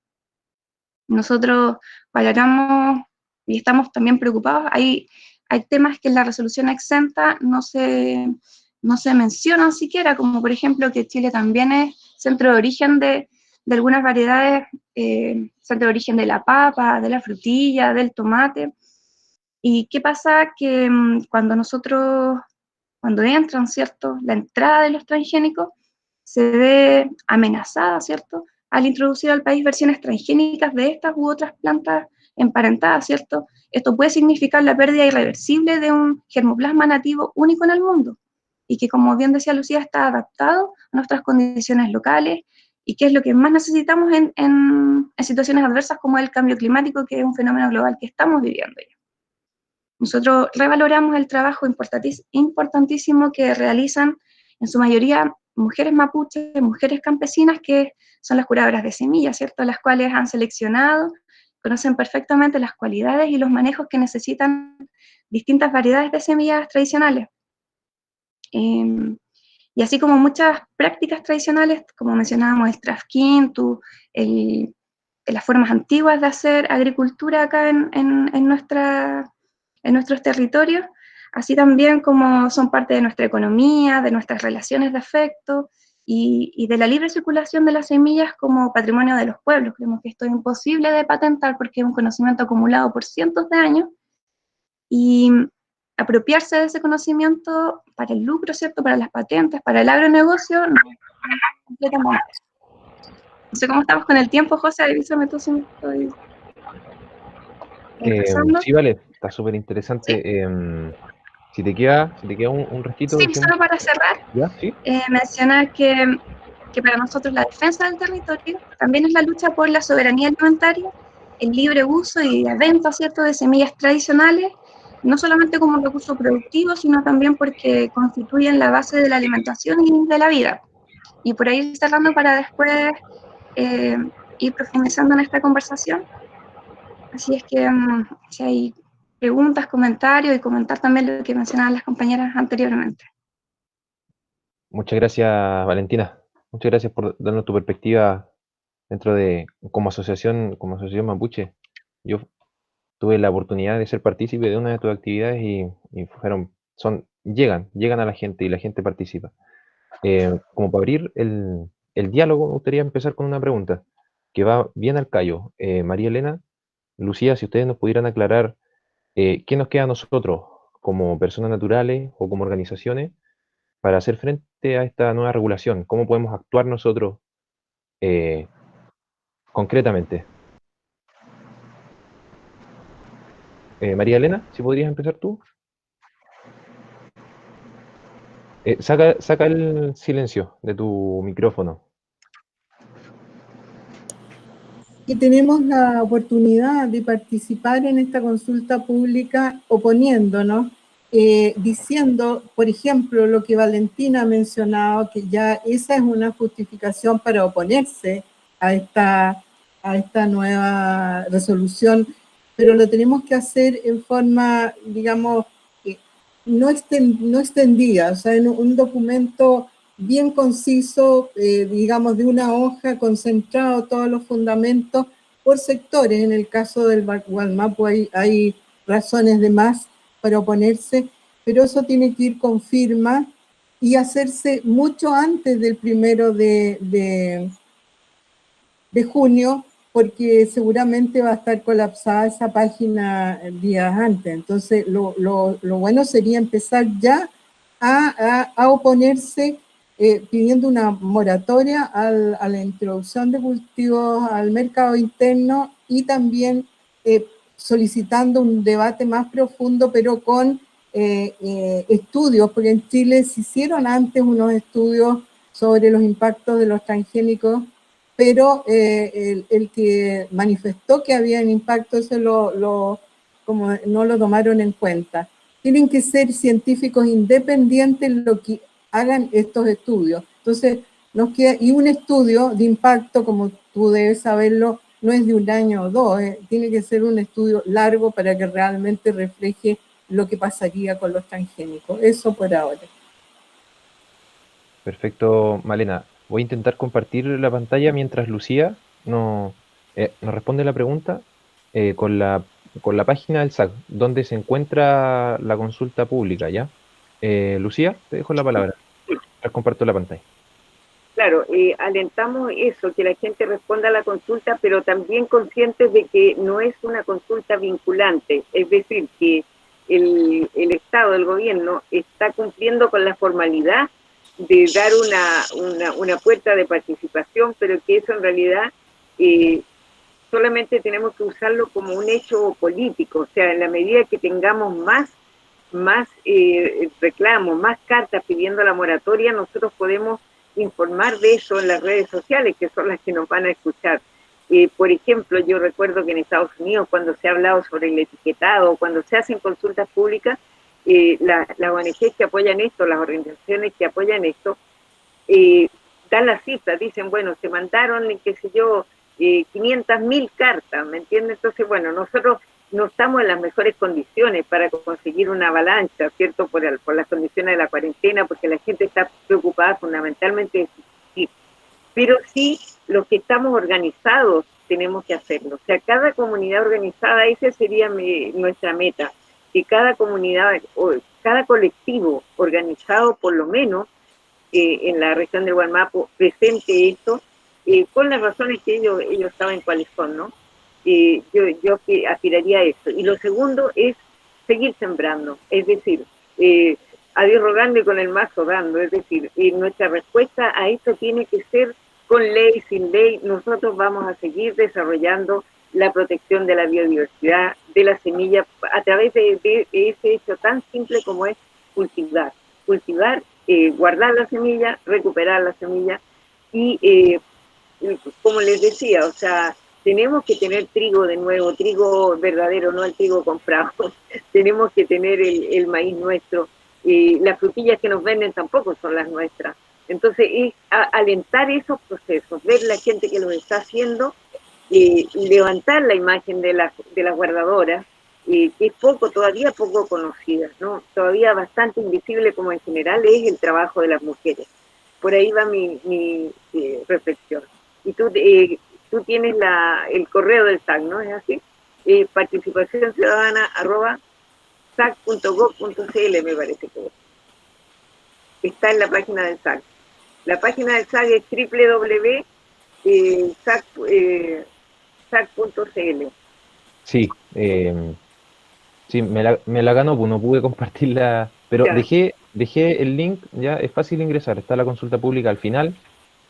Nosotros valoramos y estamos también preocupados. Hay temas que en la resolución exenta no se mencionan siquiera, como por ejemplo que Chile también es centro de origen de algunas variedades, centro de origen de la papa, de la frutilla, del tomate. ¿Y qué pasa? Que cuando entran, ¿cierto?, la entrada de los transgénicos se ve amenazada, ¿cierto?, al introducir al país versiones transgénicas de estas u otras plantas emparentadas, ¿cierto? Esto puede significar la pérdida irreversible de un germoplasma nativo único en el mundo, y que, como bien decía Lucía, está adaptado a nuestras condiciones locales, y que es lo que más necesitamos en situaciones adversas como el cambio climático, que es un fenómeno global que estamos viviendo ya. Nosotros revaloramos el trabajo importantísimo que realizan en su mayoría mujeres mapuches, mujeres campesinas, que son las curadoras de semillas, ¿cierto?, las cuales han seleccionado, conocen perfectamente las cualidades y los manejos que necesitan distintas variedades de semillas tradicionales. Y así como muchas prácticas tradicionales, como mencionábamos, el Trafquintu, las formas antiguas de hacer agricultura acá en nuestros territorios, así también como son parte de nuestra economía, de nuestras relaciones de afecto y de la libre circulación de las semillas como patrimonio de los pueblos. Creemos que esto es imposible de patentar porque es un conocimiento acumulado por cientos de años, y apropiarse de ese conocimiento para el lucro, ¿cierto?, para las patentes, para el agronegocio, no, completamente. No sé cómo estamos con el tiempo, José, avísame tú si me estoy pasando. Sí, vale, está súper interesante. ¿Sí? Si te queda un restito Sí, de tiempo. solo para cerrar, ¿Ya? ¿Sí? mencionar que para nosotros la defensa del territorio también es la lucha por la soberanía alimentaria, el libre uso y la venta, ¿cierto?, de semillas tradicionales, no solamente como un recurso productivo, sino también porque constituyen la base de la alimentación y de la vida. Y por ahí cerrando para después ir profundizando en esta conversación. Así es que si hay preguntas, comentarios, y comentar también lo que mencionaban las compañeras anteriormente. Muchas gracias, Valentina. Muchas gracias por darnos tu perspectiva dentro de, como asociación mapuche. Yo tuve la oportunidad de ser partícipe de una de tus actividades y llegan a la gente y la gente participa. Como para abrir el diálogo, me gustaría empezar con una pregunta que va bien al callo. María Elena, Lucía, si ustedes nos pudieran aclarar qué nos queda a nosotros como personas naturales o como organizaciones para hacer frente a esta nueva regulación. ¿Cómo podemos actuar nosotros concretamente? María Elena, si podrías empezar tú. Saca el silencio de tu micrófono. Y tenemos la oportunidad de participar en esta consulta pública oponiéndonos, diciendo, por ejemplo, lo que Valentina ha mencionado, que ya esa es una justificación para oponerse a esta nueva resolución, pero lo tenemos que hacer en forma, digamos, no extendida, o sea, en un documento bien conciso, digamos, de una hoja, concentrado todos los fundamentos por sectores. En el caso del Gualmapu hay razones de más para oponerse, pero eso tiene que ir con firma y hacerse mucho antes del 1 de junio, porque seguramente va a estar colapsada esa página días antes. Entonces, lo bueno sería empezar ya a oponerse, pidiendo una moratoria a la introducción de cultivos al mercado interno y también solicitando un debate más profundo, pero con estudios, porque en Chile se hicieron antes unos estudios sobre los impactos de los transgénicos, pero el que manifestó que había un impacto, como no lo tomaron en cuenta. Tienen que ser científicos independientes los que hagan estos estudios. Entonces, nos queda, y un estudio de impacto, como tú debes saberlo, no es de un año o dos, tiene que ser un estudio largo para que realmente refleje lo que pasaría con los transgénicos. Eso por ahora. Perfecto, Malena. Voy a intentar compartir la pantalla mientras Lucía nos responde la pregunta con la página del SAC, donde se encuentra la consulta pública, ¿ya? Lucía, te dejo la palabra. Comparto la pantalla. Claro, alentamos eso, que la gente responda a la consulta, pero también conscientes de que no es una consulta vinculante, es decir, que el Estado, el gobierno, está cumpliendo con la formalidad de dar una puerta de participación, pero que eso en realidad solamente tenemos que usarlo como un hecho político, o sea, en la medida que tengamos más reclamos, más cartas pidiendo la moratoria, nosotros podemos informar de eso en las redes sociales, que son las que nos van a escuchar. Por ejemplo, yo recuerdo que en Estados Unidos, cuando se ha hablado sobre el etiquetado, cuando se hacen consultas públicas, las ONGs que apoyan esto, las organizaciones que apoyan esto, dan las cifras, dicen, bueno, se mandaron, qué sé yo, 500.000 cartas, ¿me entiendes? Entonces, bueno, nosotros no estamos en las mejores condiciones para conseguir una avalancha, ¿cierto? Por las condiciones de la cuarentena, porque la gente está preocupada fundamentalmente de subsistir. Pero sí, los que estamos organizados tenemos que hacerlo. O sea, cada comunidad organizada, esa sería nuestra meta, que cada comunidad, o cada colectivo organizado por lo menos en la región del Gualmapu presente esto, con las razones que ellos saben cuáles son, ¿no? Yo aspiraría a eso. Y lo segundo es seguir sembrando, es decir, a Dios rogando y con el mazo dando, es decir, nuestra respuesta a esto tiene que ser con ley, sin ley. Nosotros vamos a seguir desarrollando la protección de la biodiversidad, de la semilla, a través de ese hecho tan simple como es cultivar, guardar la semilla, recuperar la semilla y como les decía, o sea, tenemos que tener trigo de nuevo, trigo verdadero, no el trigo comprado. Tenemos que tener el maíz nuestro. Las frutillas que nos venden tampoco son las nuestras. Entonces, es alentar esos procesos, ver la gente que los está haciendo, levantar la imagen de las guardadoras, que es todavía poco conocida, ¿no? Todavía bastante invisible, como en general es el trabajo de las mujeres. Por ahí va mi reflexión. Y tú tienes el correo del SAC, ¿no? ¿Es así? participacionciudadana@sac.gov.cl, me parece que está en la página del SAC. La página del SAC es www.sac.cl. Sí, sí, me la ganó, pues no pude compartirla, pero ya. dejé el link, ya es fácil ingresar, está la consulta pública al final,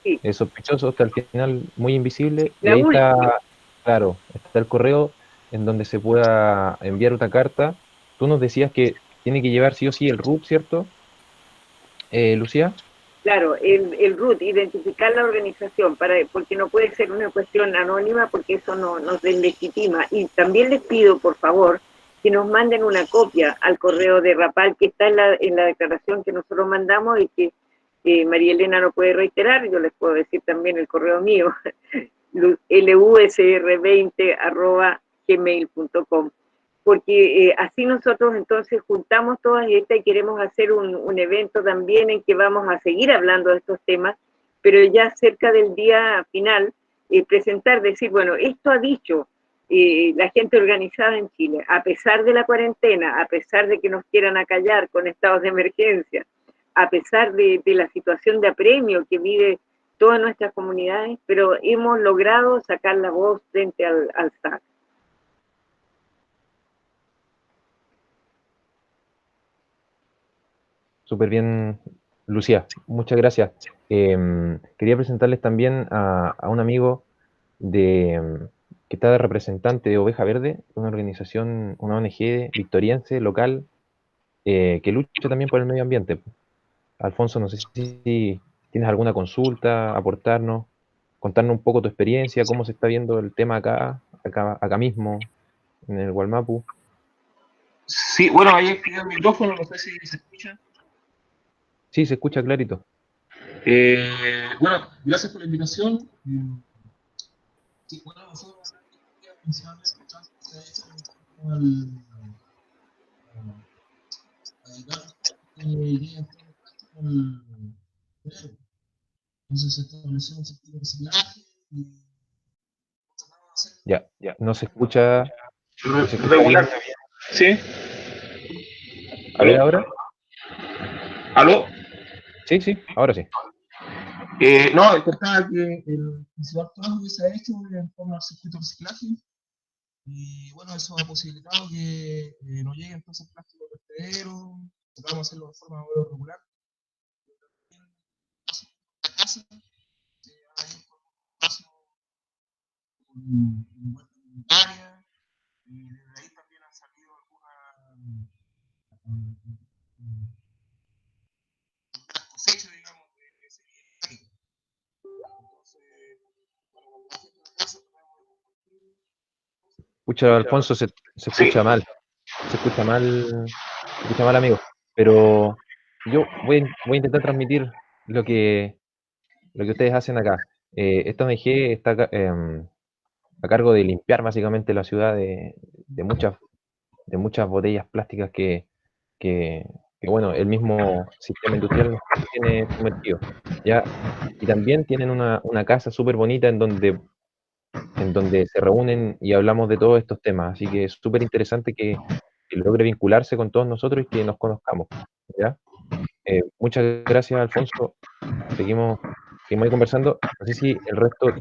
sí. Es sospechoso hasta el final, muy invisible, La y ahí última. está, claro, está el correo en donde se pueda enviar una carta. Tú nos decías que tiene que llevar sí o sí el RUT, ¿cierto, Lucía? Claro, el RUT, identificar la organización, porque no puede ser una cuestión anónima, porque eso nos deslegitima. Y también les pido, por favor, que nos manden una copia al correo de Rapal, que está en la declaración que nosotros mandamos y que María Elena no puede reiterar. Yo les puedo decir también el correo mío, lusr20@ gmail.com, porque así nosotros entonces juntamos todas estas y queremos hacer un evento también en que vamos a seguir hablando de estos temas, pero ya cerca del día final, presentar, decir, bueno, esto ha dicho la gente organizada en Chile, a pesar de la cuarentena, a pesar de que nos quieran acallar con estados de emergencia, a pesar de la situación de apremio que vive todas nuestras comunidades, pero hemos logrado sacar la voz frente al SAC. Súper bien, Lucía, muchas gracias. Quería presentarles también a un amigo que está de representante de Oveja Verde, una organización, una ONG victoriense, local, que lucha también por el medio ambiente. Alfonso, no sé si tienes alguna consulta, aportarnos, contarnos un poco tu experiencia, cómo se está viendo el tema acá mismo, en el Wallmapu. Sí, bueno, ahí activé el micrófono, no sé si se escucha. Sí, se escucha clarito. Bueno, gracias por la invitación. Sí, bueno, nosotros entonces se estableció un sentido de reciclaje y Ya, no se escucha regular. bien. ¿Sí? A ver ahora. ¿Aló? Sí, ahora sí. No, contaba que el principal trabajo que se ha hecho en torno al circuito de reciclaje y bueno, eso ha posibilitado que no lleguen todos esos plásticos vertederos, tratamos de hacerlo de forma regular. La casa, comunitaria, y desde ahí también han salido algunas cosechas, digamos, de semillas. Entonces, bueno, cuando la gente en la casa tratamos de compartir. Escucha, Alfonso, se escucha mal. Se escucha mal, amigo. Pero yo voy a intentar transmitir lo que ustedes hacen acá. Esta ONG está a cargo de limpiar básicamente la ciudad de muchas botellas plásticas que, bueno, el mismo sistema industrial nos tiene sometido, ¿ya? Y también tienen una casa súper bonita en donde se reúnen y hablamos de todos estos temas. Así que es súper interesante que logre vincularse con todos nosotros y que nos conozcamos, ¿ya? Muchas gracias, Alfonso. Seguimos ahí conversando. No sé si el resto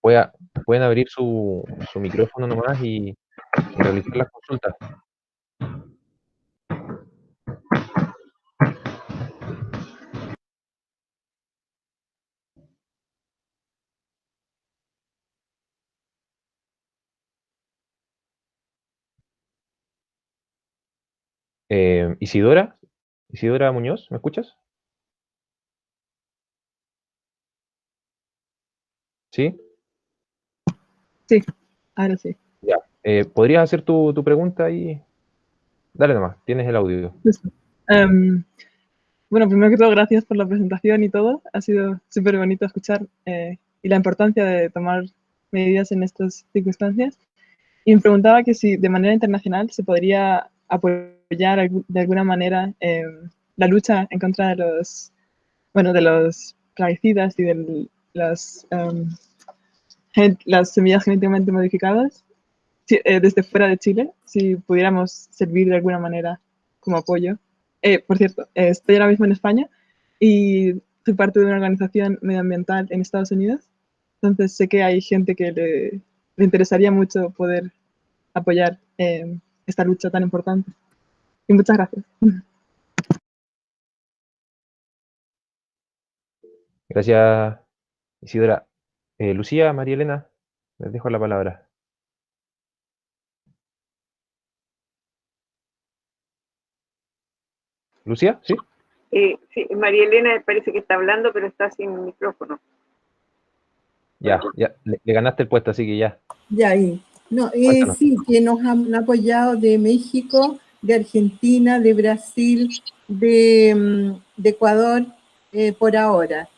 pueden abrir su micrófono nomás y realizar las consultas. Isidora Muñoz, ¿me escuchas? ¿Sí? Sí, ahora sí. Ya. ¿Podrías hacer tu pregunta y dale nomás, tienes el audio? Bueno, primero que todo, gracias por la presentación y todo. Ha sido súper bonito escuchar y la importancia de tomar medidas en estas circunstancias. Y me preguntaba que si de manera internacional se podría apoyar de alguna manera la lucha en contra de los plaguicidas y de las semillas genéticamente modificadas desde fuera de Chile, si pudiéramos servir de alguna manera como apoyo. Por cierto, estoy ahora mismo en España y soy parte de una organización medioambiental en Estados Unidos, entonces sé que hay gente que le interesaría mucho poder apoyar esta lucha tan importante. Y muchas gracias. Gracias, Isidora. Lucía, María Elena, les dejo la palabra. ¿Lucía? ¿Sí? Sí, María Elena parece que está hablando, pero está sin micrófono. Ya, le ganaste el puesto, así que ya. Ya ahí. No, Cuéntanos. sí, que nos han apoyado de México, de Argentina, de Brasil, de Ecuador, por ahora.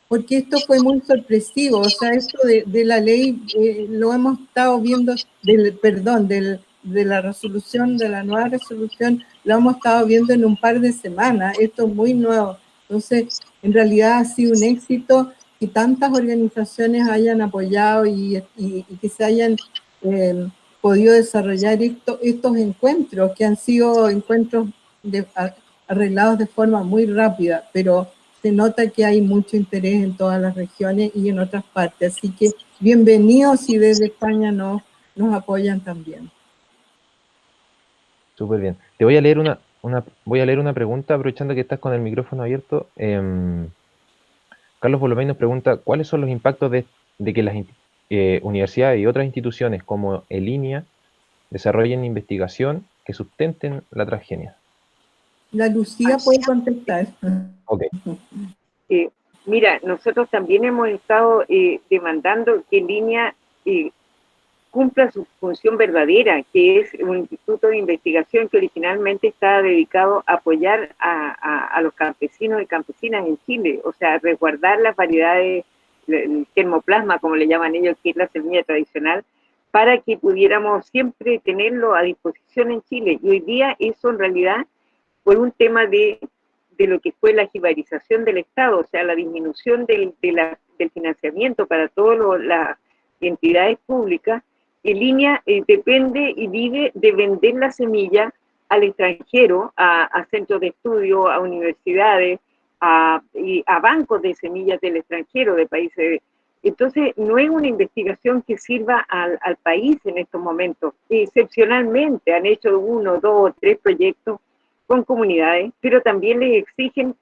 porque esto fue muy sorpresivo, o sea, esto de la ley lo hemos estado viendo, de la resolución, de la nueva resolución, lo hemos estado viendo en un par de semanas, esto es muy nuevo, entonces en realidad ha sido un éxito que tantas organizaciones hayan apoyado y que se hayan podido desarrollar estos encuentros, que han sido encuentros arreglados de forma muy rápida, pero se nota que hay mucho interés en todas las regiones y en otras partes. Así que bienvenidos y desde España nos apoyan también. Súper bien. Te voy a leer voy a leer una pregunta, aprovechando que estás con el micrófono abierto. Carlos Bolomé nos pregunta, ¿cuáles son los impactos de que las universidades y otras instituciones como el INIA desarrollen investigación que sustenten la transgenia? La Lucía puede contestar. Ok. Mira, nosotros también hemos estado demandando que Línea cumpla su función verdadera, que es un instituto de investigación que originalmente está dedicado a apoyar a los campesinos y campesinas en Chile, o sea, resguardar las variedades, el germoplasma, como le llaman ellos, que es la semilla tradicional, para que pudiéramos siempre tenerlo a disposición en Chile. Y hoy día eso en realidad fue un tema de lo que fue la jibarización del Estado, o sea, la disminución del financiamiento para todas las entidades públicas. En línea depende y vive de vender la semilla al extranjero, a centros de estudio, a universidades, a bancos de semillas del extranjero, de países. Entonces, no es una investigación que sirva al país en estos momentos. Excepcionalmente han hecho 1, 2 o 3 proyectos con comunidades, pero también les exigen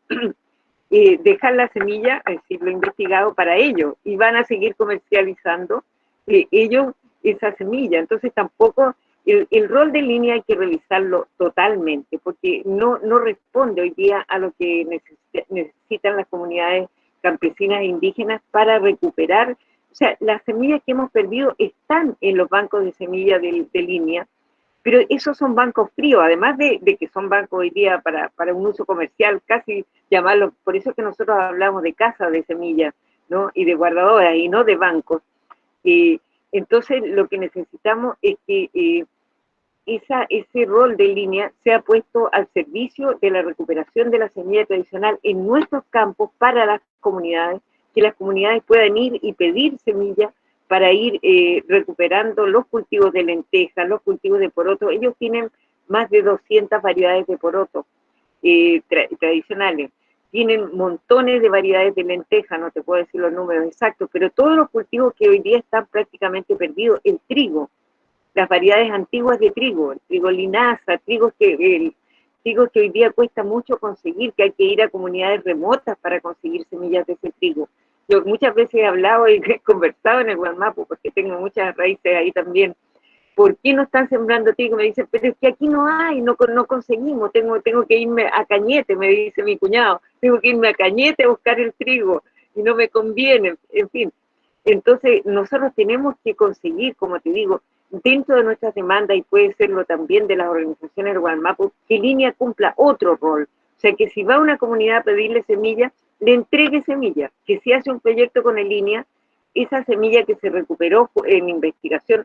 dejar la semilla, es decir, lo investigado para ellos, y van a seguir comercializando ellos esa semilla. Entonces tampoco, el rol de línea hay que revisarlo totalmente, porque no responde hoy día a lo que necesitan las comunidades campesinas e indígenas para recuperar. O sea, las semillas que hemos perdido están en los bancos de semillas de línea, pero esos son bancos fríos, además de que son bancos hoy día para un uso comercial, casi llamarlo, por eso que nosotros hablamos de casas de semillas, ¿no? Y de guardadoras, y no de bancos. Entonces, lo que necesitamos es que ese rol de línea sea puesto al servicio de la recuperación de la semilla tradicional en nuestros campos para las comunidades, que las comunidades puedan ir y pedir semillas para ir recuperando los cultivos de lentejas, los cultivos de poroto. Ellos tienen más de 200 variedades de poroto tradicionales. Tienen montones de variedades de lentejas, no te puedo decir los números exactos, pero todos los cultivos que hoy día están prácticamente perdidos, el trigo, las variedades antiguas de trigo, el trigo linaza, trigo que hoy día cuesta mucho conseguir, que hay que ir a comunidades remotas para conseguir semillas de ese trigo. Yo muchas veces he hablado y he conversado en el Gualmapu, porque tengo muchas raíces ahí también. ¿Por qué no están sembrando trigo? Me dicen, pero es que aquí no hay, no conseguimos, tengo que irme a Cañete, me dice mi cuñado, tengo que irme a Cañete a buscar el trigo y no me conviene, en fin. Entonces, nosotros tenemos que conseguir, como te digo, dentro de nuestras demandas, y puede serlo también de las organizaciones del Gualmapu, que Línea cumpla otro rol. O sea, que si va a una comunidad a pedirle semillas, le entregue semillas, que si hace un proyecto con el Línea, esa semilla que se recuperó en investigación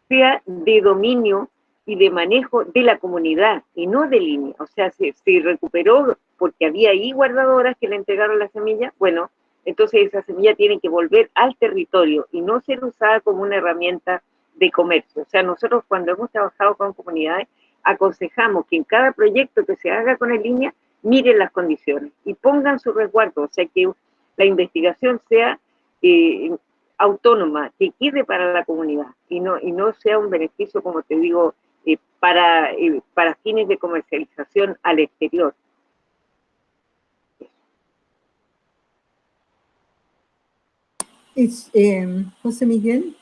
sea de dominio y de manejo de la comunidad y no de línea. O sea, se recuperó porque había ahí guardadoras que le entregaron la semilla, bueno, entonces esa semilla tiene que volver al territorio y no ser usada como una herramienta de comercio. O sea, nosotros cuando hemos trabajado con comunidades, aconsejamos que en cada proyecto que se haga con el línea, miren las condiciones y pongan su resguardo, o sea, que la investigación sea autónoma, que quede para la comunidad y no sea un beneficio, como te digo, para fines de comercialización al exterior. José Miguel,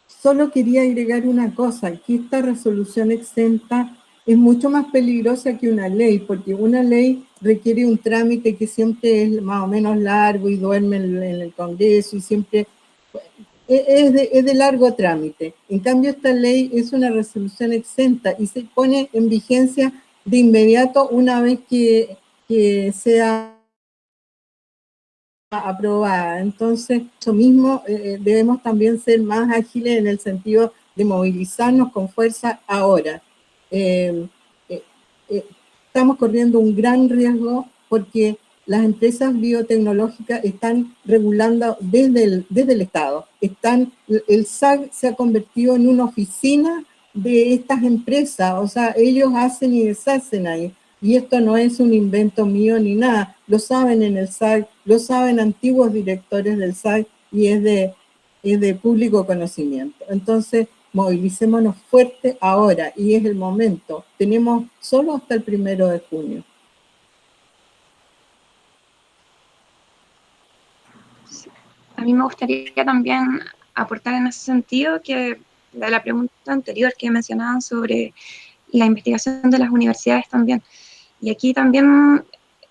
solo quería agregar una cosa, que esta resolución exenta es mucho más peligrosa que una ley, porque una ley requiere un trámite que siempre es más o menos largo y duerme en el Congreso y siempre es de largo trámite. En cambio, esta ley es una resolución exenta y se pone en vigencia de inmediato una vez que sea aprobada. Entonces, eso mismo, debemos también ser más ágiles en el sentido de movilizarnos con fuerza ahora. Estamos corriendo un gran riesgo porque las empresas biotecnológicas están regulando desde el Estado. El SAG se ha convertido en una oficina de estas empresas, o sea, ellos hacen y deshacen ahí. Y esto no es un invento mío ni nada, lo saben en el SAG, lo saben antiguos directores del SAG y es de público conocimiento. Entonces, movilicémonos fuerte ahora y es el momento. Tenemos solo hasta el 1 de junio. A mí me gustaría también aportar en ese sentido que de la pregunta anterior que mencionaban sobre la investigación de las universidades también. Y aquí también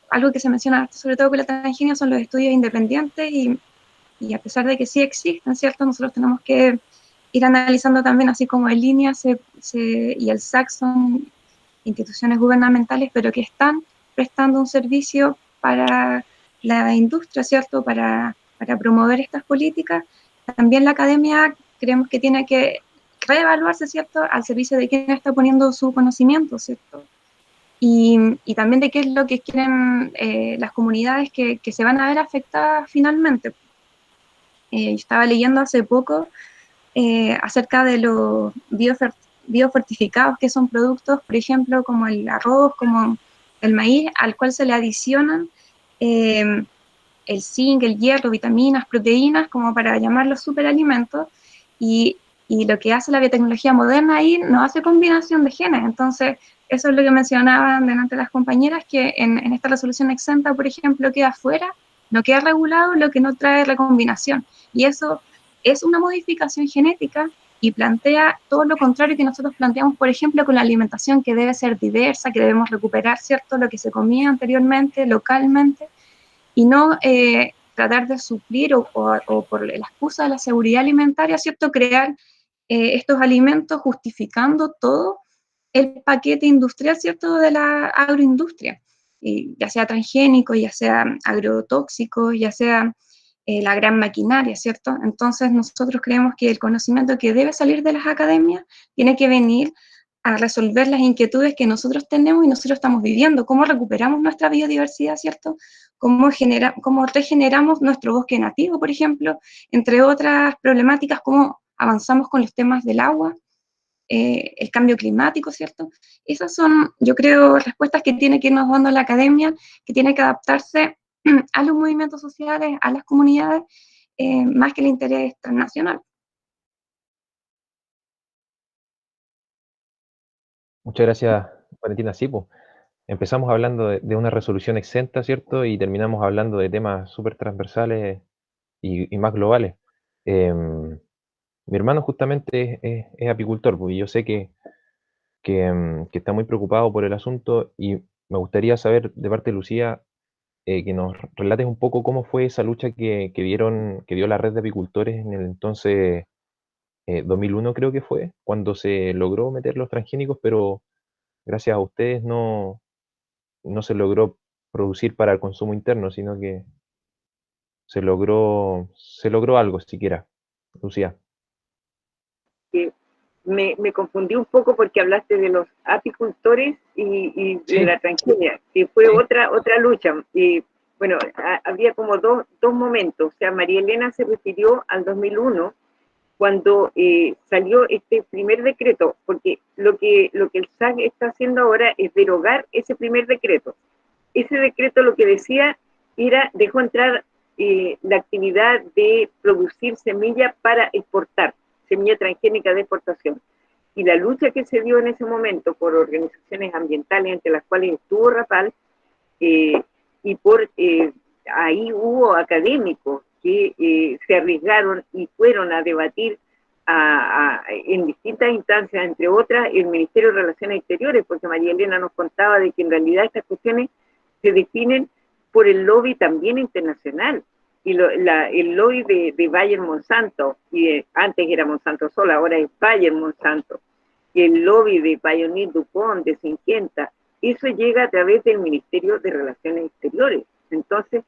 algo que se menciona sobre todo con la transgenia son los estudios independientes y a pesar de que sí existen, ¿cierto? Nosotros tenemos que ir analizando también, así como en línea y el SAC son instituciones gubernamentales, pero que están prestando un servicio para la industria, ¿cierto? Para promover estas políticas. También la academia creemos que tiene que reevaluarse, ¿cierto? Al servicio de quién está poniendo su conocimiento, ¿cierto? Y también de qué es lo que quieren las comunidades que se van a ver afectadas finalmente. Estaba leyendo hace poco acerca de los biofortificados, que son productos, por ejemplo, como el arroz, como el maíz, al cual se le adicionan el zinc, el hierro, vitaminas, proteínas, como para llamarlos superalimentos, y lo que hace la biotecnología moderna ahí no hace combinación de genes. Entonces, eso es lo que mencionaban delante las compañeras, que en esta resolución exenta, por ejemplo, queda fuera, no queda regulado lo que no trae recombinación. Y eso es una modificación genética y plantea todo lo contrario que nosotros planteamos, por ejemplo, con la alimentación, que debe ser diversa, que debemos recuperar, ¿cierto?, lo que se comía anteriormente, localmente, y no tratar de suplir o por la excusa de la seguridad alimentaria, ¿cierto?, crear estos alimentos justificando todo el paquete industrial, ¿cierto?, de la agroindustria, ya sea transgénico, ya sea agrotóxico, ya sea la gran maquinaria, ¿cierto? Entonces nosotros creemos que el conocimiento que debe salir de las academias tiene que venir a resolver las inquietudes que nosotros tenemos y nosotros estamos viviendo, cómo recuperamos nuestra biodiversidad, ¿cierto? Cómo regeneramos nuestro bosque nativo, por ejemplo, entre otras problemáticas, cómo avanzamos con los temas del agua, el cambio climático, ¿cierto? Esas son, yo creo, respuestas que tiene que irnos dando la academia, que tiene que adaptarse a los movimientos sociales, a las comunidades, más que el interés transnacional. Muchas gracias, Valentina. Sí, pues, empezamos hablando de una resolución exenta, ¿cierto? Y terminamos hablando de temas súper transversales y más globales. Mi hermano justamente es apicultor, pues, y yo sé que está muy preocupado por el asunto y me gustaría saber de parte de Lucía que nos relates un poco cómo fue esa lucha que dio la red de apicultores en el entonces 2001 creo que fue, cuando se logró meter los transgénicos, pero gracias a ustedes no se logró producir para el consumo interno, sino que se logró algo siquiera. Lucía. Me confundí un poco porque hablaste de los apicultores y Sí, de la transgenia, que fue sí, otra lucha. Y bueno, había como dos momentos. O sea, María Elena se refirió al 2001 cuando salió este primer decreto, porque lo que el SAC está haciendo ahora es derogar ese primer decreto. Ese decreto lo que decía dejó entrar la actividad de producir semilla para exportar, semilla transgénica de exportación. Y la lucha que se dio en ese momento por organizaciones ambientales, entre las cuales estuvo Rapal, y ahí hubo académicos que se arriesgaron y fueron a debatir en distintas instancias, entre otras el Ministerio de Relaciones Exteriores, porque María Elena nos contaba de que en realidad estas cuestiones se definen por el lobby también internacional. Y el lobby de Bayer Monsanto, y antes era Monsanto solo, ahora es Bayer Monsanto, y el lobby de Pioneer DuPont, de Syngenta, eso llega a través del Ministerio de Relaciones Exteriores. Entonces,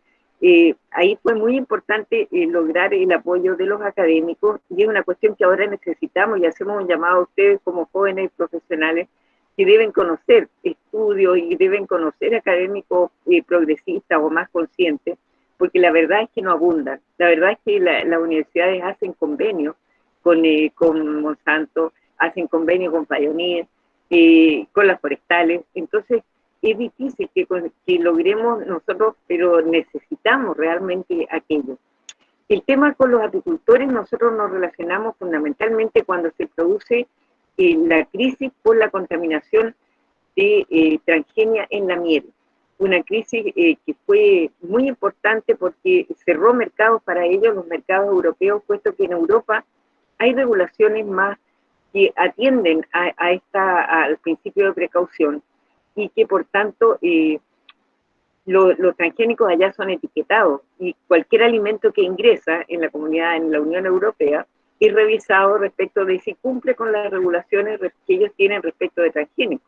ahí fue muy importante lograr el apoyo de los académicos, y es una cuestión que ahora necesitamos, y hacemos un llamado a ustedes como jóvenes profesionales que deben conocer estudios y deben conocer académicos progresistas o más conscientes, porque la verdad es que no abundan. La verdad es que las universidades hacen convenios con Monsanto, hacen convenios con Pioneer, con las forestales. Entonces es difícil que logremos nosotros, pero necesitamos realmente aquello. El tema con los apicultores, nosotros nos relacionamos fundamentalmente cuando se produce la crisis por la contaminación de transgenia en la miel. Una crisis que fue muy importante porque cerró mercados para ellos, los mercados europeos, puesto que en Europa hay regulaciones más que atienden al principio de precaución, y que por tanto los transgénicos allá son etiquetados, y cualquier alimento que ingresa en la comunidad, en la Unión Europea, es revisado respecto de si cumple con las regulaciones que ellos tienen respecto de transgénicos.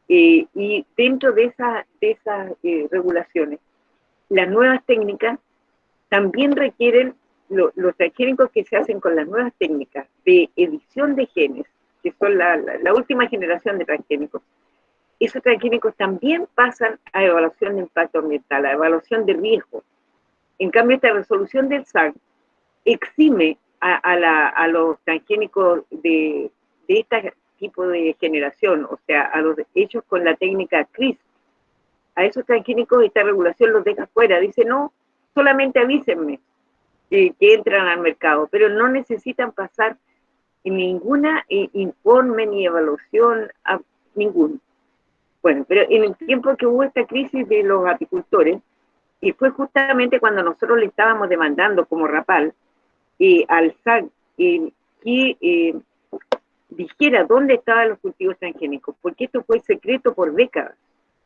Y dentro de esas regulaciones, las nuevas técnicas también requieren, los transgénicos que se hacen con las nuevas técnicas de edición de genes, que son la última generación de transgénicos, esos transgénicos también pasan a evaluación de impacto ambiental, a evaluación de riesgo. En cambio, esta resolución del SAC exime a los transgénicos de este tipo de generación, o sea, a los hechos con la técnica CRISP. A esos transgénicos esta regulación los deja fuera, dice no, solamente avísenme que entran al mercado, pero no necesitan pasar ninguna informe ni evaluación, ninguno. Bueno, pero en el tiempo que hubo esta crisis de los apicultores, y fue justamente cuando nosotros le estábamos demandando como Rapal al SAC que dijera dónde estaban los cultivos transgénicos, porque esto fue secreto por décadas.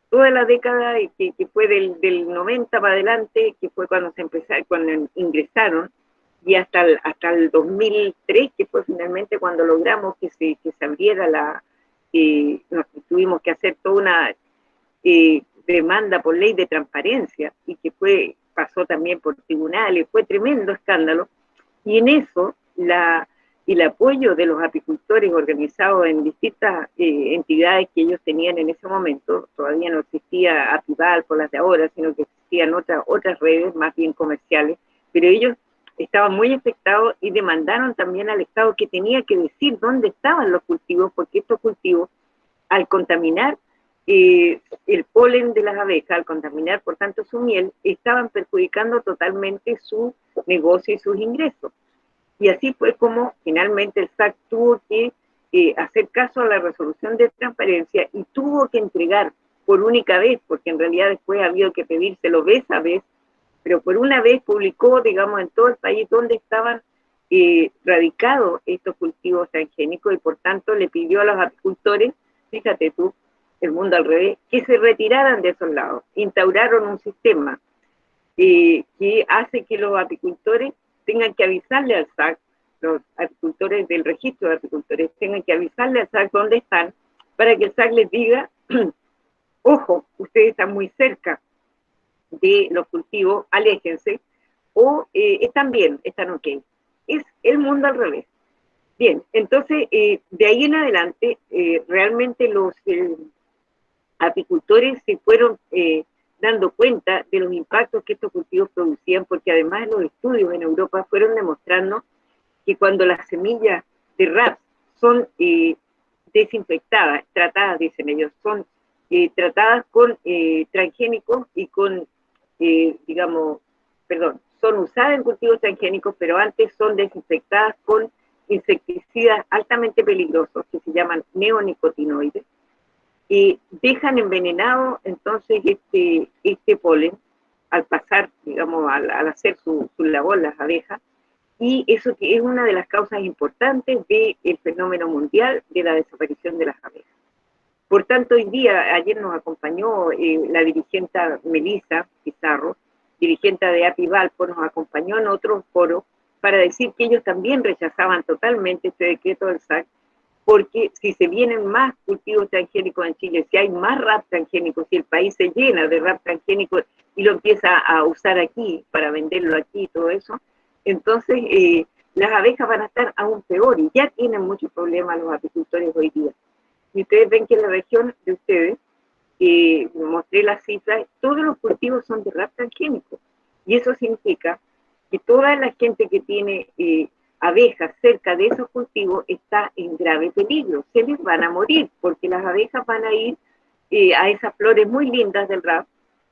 Toda la década que fue del 90 para adelante, que fue cuando cuando ingresaron, y hasta el 2003, que fue finalmente cuando logramos que se abriera tuvimos que hacer toda una demanda por ley de transparencia, y que pasó también por tribunales, fue tremendo escándalo, y en eso el apoyo de los apicultores organizados en distintas entidades que ellos tenían en ese momento, todavía no existía Apival por las de ahora, sino que existían otras redes más bien comerciales, pero ellos estaban muy afectados y demandaron también al Estado que tenía que decir dónde estaban los cultivos, porque estos cultivos, al contaminar el polen de las abejas, al contaminar por tanto su miel, estaban perjudicando totalmente su negocio y sus ingresos. Y así fue como finalmente el SAC tuvo que hacer caso a la resolución de transparencia y tuvo que entregar por única vez, porque en realidad después ha habido que pedírselo vez a vez, pero por una vez publicó, digamos, en todo el país dónde estaban radicados estos cultivos transgénicos, y por tanto le pidió a los apicultores, fíjate tú, el mundo al revés, que se retiraran de esos lados. Instauraron un sistema que hace que los apicultores tengan que avisarle al SAC, los apicultores del registro de apicultores tengan que avisarle al SAC dónde están, para que el SAC les diga, ojo, ustedes están muy cerca de los cultivos, aléjense, o están bien, están ok. Es el mundo al revés. Bien, entonces, de ahí en adelante, realmente los apicultores se fueron dando cuenta de los impactos que estos cultivos producían, porque además los estudios en Europa fueron demostrando que cuando las semillas de raps son desinfectadas, tratadas, dicen ellos, son tratadas con transgénicos y con, son usadas en cultivos transgénicos, pero antes son desinfectadas con insecticidas altamente peligrosos que se llaman neonicotinoides, y dejan envenenado entonces este polen al pasar, digamos, al hacer su labor las abejas, y eso que es una de las causas importantes del fenómeno mundial de la desaparición de las abejas. Por tanto, ayer nos acompañó la dirigente Melissa Pizarro, dirigente de Apivalpo, nos acompañó en otro foro para decir que ellos también rechazaban totalmente este decreto del SAC, porque si se vienen más cultivos transgénicos en Chile, si hay más RAP transgénicos, si el país se llena de RAP transgénicos y lo empieza a usar aquí, para venderlo aquí y todo eso, entonces las abejas van a estar aún peor, y ya tienen muchos problemas los apicultores hoy día. Y ustedes ven que en la región de ustedes, mostré las cifras, todos los cultivos son de RAP transgénico, y eso significa que toda la gente que tiene abejas cerca de esos cultivos está en grave peligro, se les van a morir, porque las abejas van a ir a esas flores muy lindas del RAP,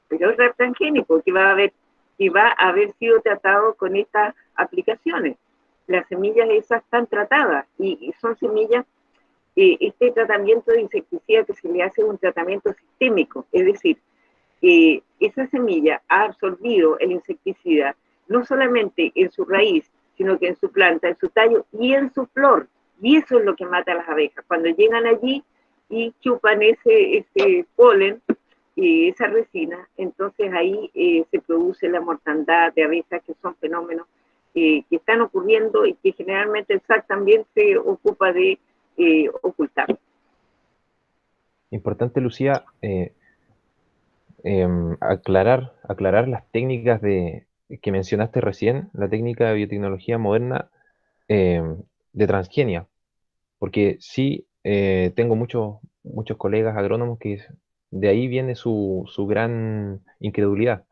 pero el RAP transgénico que va a haber sido tratado con estas aplicaciones. Las semillas esas están tratadas, y son semillas, este tratamiento de insecticida que se le hace un tratamiento sistémico, es decir, esa semilla ha absorbido el insecticida no solamente en su raíz, sino que en su planta, en su tallo y en su flor. Y eso es lo que mata a las abejas. Cuando llegan allí y chupan ese polen y esa resina, entonces ahí se produce la mortandad de abejas, que son fenómenos que están ocurriendo y que generalmente el SAC también se ocupa de ocultar. Importante, Lucía, aclarar las técnicas que mencionaste recién, la técnica de biotecnología moderna de transgenia, porque sí tengo muchos colegas agrónomos que de ahí viene su gran incredulidad.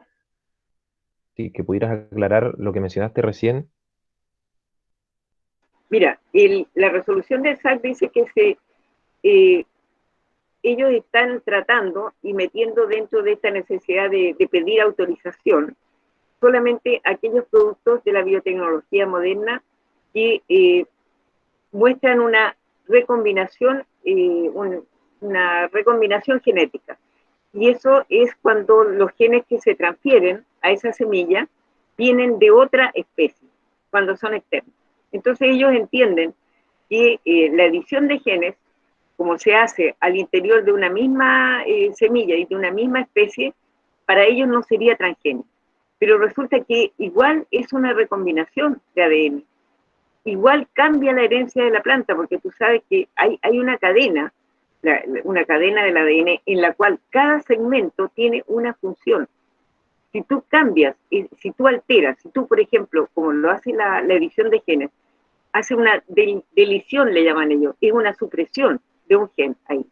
Sí, que pudieras aclarar lo que mencionaste recién. Mira, la resolución del SAC dice que ellos están tratando y metiendo dentro de esta necesidad de pedir autorización solamente aquellos productos de la biotecnología moderna que muestran una recombinación genética. Y eso es cuando los genes que se transfieren a esa semilla vienen de otra especie, cuando son externos. Entonces ellos entienden que la edición de genes, como se hace al interior de una misma semilla y de una misma especie, para ellos no sería transgénico. Pero resulta que igual es una recombinación de ADN. Igual cambia la herencia de la planta, porque tú sabes que hay una cadena, una cadena del ADN en la cual cada segmento tiene una función. Si tú cambias, si tú alteras, si tú, por ejemplo, como lo hace la edición de genes, hace una delisión, le llaman ellos, es una supresión de un gen ahí.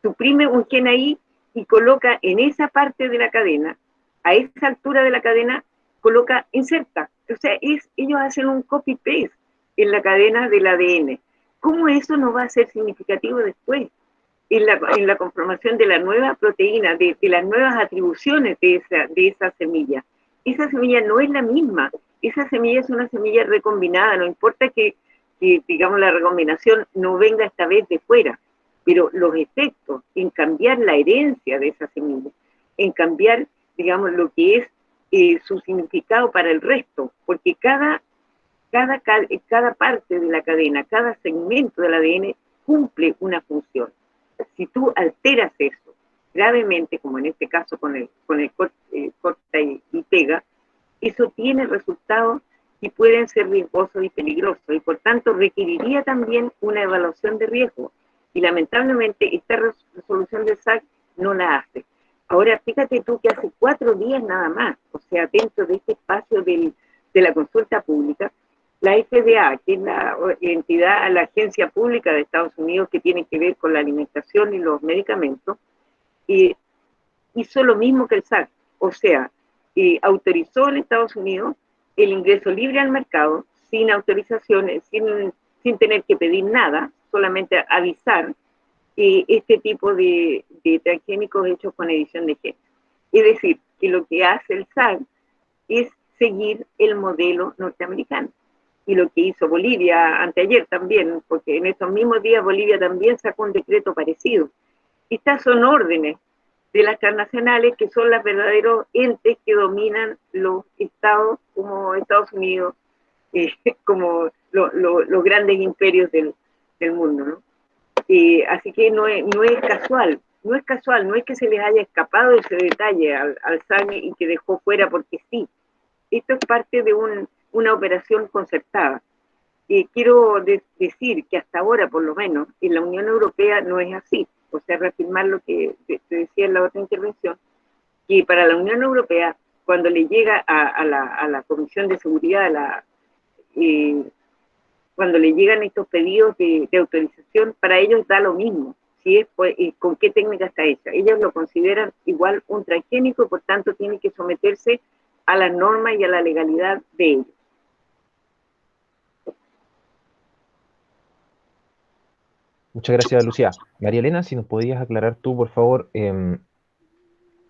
Suprime un gen ahí y coloca en esa parte de la cadena, a esa altura de la cadena, inserta. O sea, ellos hacen un copy-paste en la cadena del ADN. ¿Cómo eso no va a ser significativo después? En la conformación de la nueva proteína, de las nuevas atribuciones de esa semilla. Esa semilla no es la misma. Esa semilla es una semilla recombinada. No importa que digamos, la recombinación no venga esta vez de fuera, pero los efectos en cambiar la herencia de esa semilla, en cambiar, digamos, lo que es su significado para el resto, porque cada parte de la cadena, cada segmento del ADN cumple una función. Si tú alteras eso gravemente, como en este caso con el corta y pega, eso tiene resultados y pueden ser riesgosos y peligrosos, y por tanto requeriría también una evaluación de riesgo, y lamentablemente esta resolución del SAC no la hace. Ahora, fíjate tú que hace 4 días nada más, o sea, dentro de este espacio de la consulta pública, la FDA, que es la agencia pública de Estados Unidos que tiene que ver con la alimentación y los medicamentos, hizo lo mismo que el SAC, o sea, autorizó en Estados Unidos el ingreso libre al mercado, sin autorizaciones, sin tener que pedir nada, solamente avisar este tipo de transgénicos hechos con edición de genes. Es decir, que lo que hace el SAC es seguir el modelo norteamericano. Y lo que hizo Bolivia anteayer también, porque en estos mismos días Bolivia también sacó un decreto parecido. Estas son órdenes de las transnacionales, que son los verdaderos entes que dominan los estados como Estados Unidos, como los grandes imperios del mundo, ¿no? Así que no es casual, no es que se les haya escapado ese detalle al SAC y que dejó fuera porque sí. Esto es parte de una operación concertada. quiero decir que hasta ahora, por lo menos, en la Unión Europea no es así. O sea, reafirmar lo que te decía en la otra intervención, que para la Unión Europea, cuando le llega a la Comisión de Seguridad, cuando le llegan estos pedidos de autorización, para ellos da lo mismo, si es con qué técnica está hecha. Ellos lo consideran igual un transgénico y por tanto tiene que someterse a las normas y a la legalidad de ellos. Muchas gracias, Lucía. María Elena, si nos podías aclarar tú, por favor,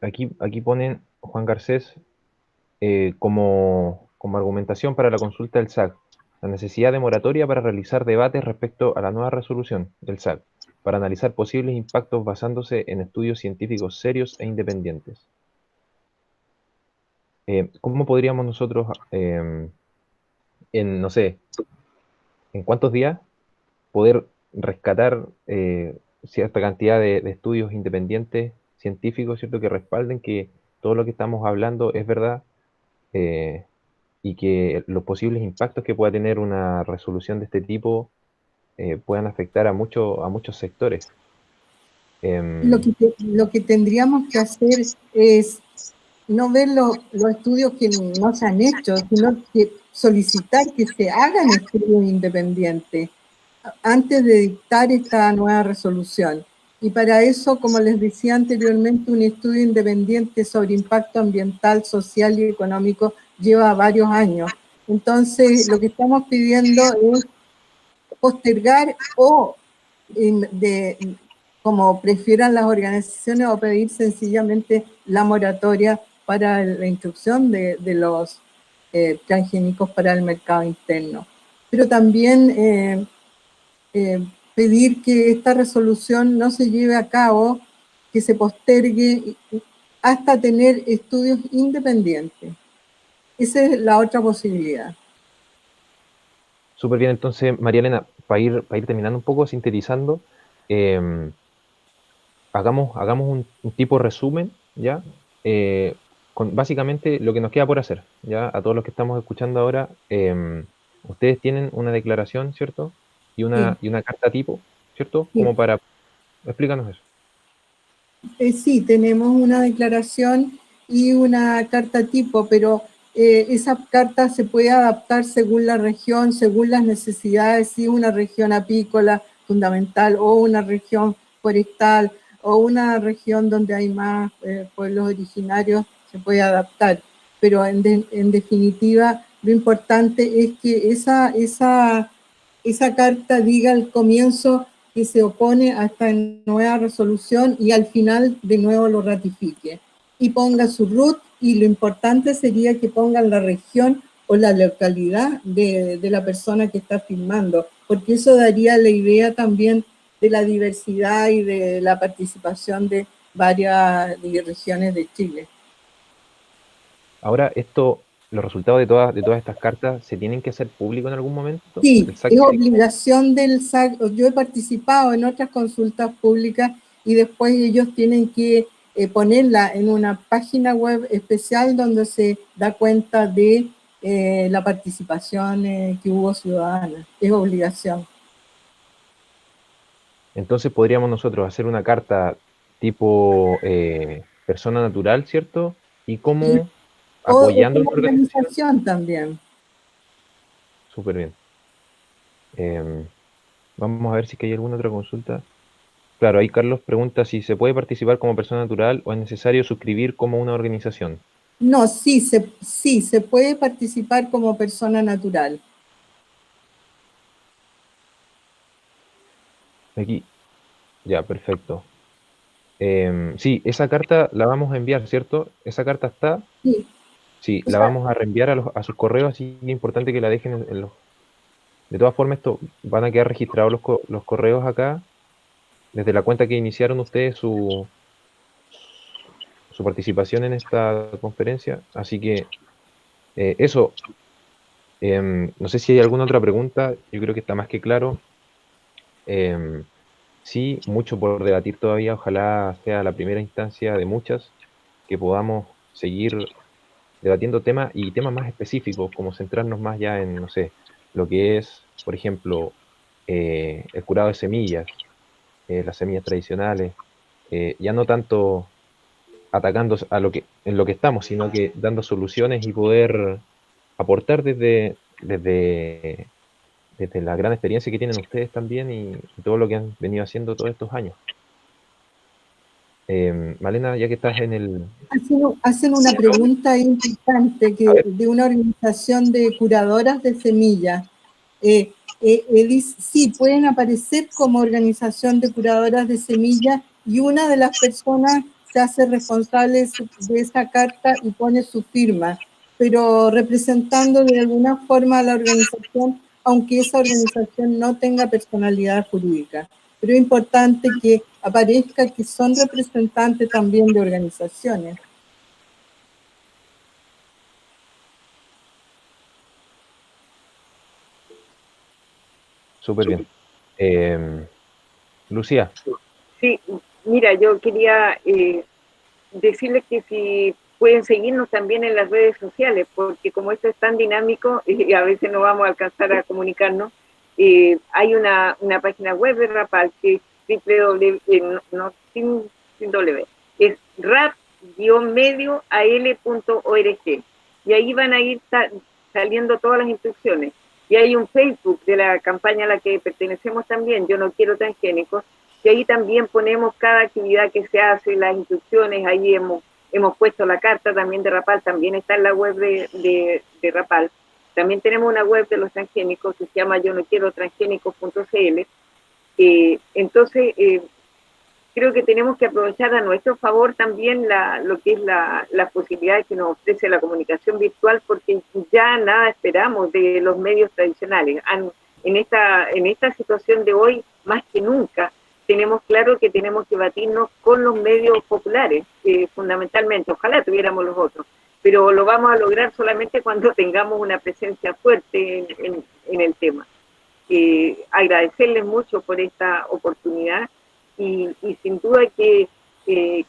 aquí ponen Juan Garcés como argumentación para la consulta del SAC, la necesidad de moratoria para realizar debates respecto a la nueva resolución del SAC, para analizar posibles impactos basándose en estudios científicos serios e independientes. ¿Cómo podríamos nosotros, no sé, en cuántos días, poder rescatar cierta cantidad de estudios independientes, científicos, ¿cierto?, que respalden que todo lo que estamos hablando es verdad, y que los posibles impactos que pueda tener una resolución de este tipo puedan afectar a muchos sectores? Lo que tendríamos que hacer es no ver los estudios que no se han hecho, sino que solicitar que se hagan estudios independientes antes de dictar esta nueva resolución. Y para eso, como les decía anteriormente, un estudio independiente sobre impacto ambiental, social y económico lleva varios años. Entonces, lo que estamos pidiendo es postergar o, como prefieran las organizaciones, o pedir sencillamente la moratoria para la instrucción de los transgénicos para el mercado interno. Pero también pedir que esta resolución no se lleve a cabo, que se postergue hasta tener estudios independientes. Esa es la otra posibilidad. Súper bien, entonces, María Elena, para ir terminando un poco, sintetizando, hagamos un tipo de resumen, ¿ya? Con básicamente lo que nos queda por hacer, ¿ya? A todos los que estamos escuchando ahora, ustedes tienen una declaración, ¿cierto? Y una carta tipo, ¿cierto? Sí. Como para... Explícanos eso. Sí, tenemos una declaración y una carta tipo, pero esa carta se puede adaptar según la región, según las necesidades, si una región apícola fundamental o una región forestal o una región donde hay más pueblos originarios, se puede adaptar. Pero en definitiva, lo importante es que esa carta diga al comienzo que se opone a esta nueva resolución y al final de nuevo lo ratifique y ponga su RUT, y lo importante sería que pongan la región o la localidad de la persona que está firmando, porque eso daría la idea también de la diversidad y de la participación de varias regiones de Chile. Ahora, los resultados de todas estas cartas, ¿se tienen que hacer públicos en algún momento? Sí, es obligación del SAC. Yo he participado en otras consultas públicas y después ellos tienen que ponerla en una página web especial donde se da cuenta de la participación que hubo ciudadana. Es obligación. Entonces podríamos nosotros hacer una carta tipo persona natural, ¿cierto? Y como apoyando como una organización. organización también. Súper bien. Vamos a ver si hay alguna otra consulta. Claro, ahí Carlos pregunta si se puede participar como persona natural o es necesario suscribir como una organización. No, sí se puede participar como persona natural. Aquí, ya, perfecto. Sí, esa carta la vamos a enviar, ¿cierto? ¿Esa carta está? Sí. Sí, la vamos a reenviar a sus correos, así que es importante que la dejen en los... De todas formas, esto van a quedar registrados los correos acá, desde la cuenta que iniciaron ustedes su participación en esta conferencia. Así que eso, no sé si hay alguna otra pregunta, yo creo que está más que claro. Sí, mucho por debatir todavía, ojalá sea la primera instancia de muchas, que podamos seguir debatiendo temas y temas más específicos, como centrarnos más ya en, no sé, lo que es por ejemplo, el curado de semillas, las semillas tradicionales, ya no tanto atacando en lo que estamos, sino que dando soluciones y poder aportar desde la gran experiencia que tienen ustedes también y todo lo que han venido haciendo todos estos años. Malena, ya que estás en el... Hacen una pregunta importante de una organización de curadoras de semillas. Sí, pueden aparecer como organización de curadoras de semillas y una de las personas se hace responsable de esa carta y pone su firma, pero representando de alguna forma a la organización, aunque esa organización no tenga personalidad jurídica. Pero es importante que aparezca que son representantes también de organizaciones. Súper bien. Lucía. Sí, mira, yo quería decirles que si pueden seguirnos también en las redes sociales, porque como esto es tan dinámico y a veces no vamos a alcanzar a comunicarnos, hay una página web de Rapal que es es rap-medioal.org y ahí van a ir saliendo todas las instrucciones. Y hay un Facebook de la campaña a la que pertenecemos también, Yo No Quiero Transgénicos, y ahí también ponemos cada actividad que se hace, las instrucciones, ahí hemos puesto la carta también de Rapal, también está en la web de Rapal. También tenemos una web de los transgénicos que se llama yo no quiero transgénicos.cl. Entonces, creo que tenemos que aprovechar a nuestro favor también lo que es la posibilidad que nos ofrece la comunicación virtual, porque ya nada esperamos de los medios tradicionales. En esta situación de hoy, más que nunca, tenemos claro que tenemos que batirnos con los medios populares, fundamentalmente. Ojalá tuviéramos los otros, pero lo vamos a lograr solamente cuando tengamos una presencia fuerte en el tema. Agradecerles mucho por esta oportunidad y sin duda que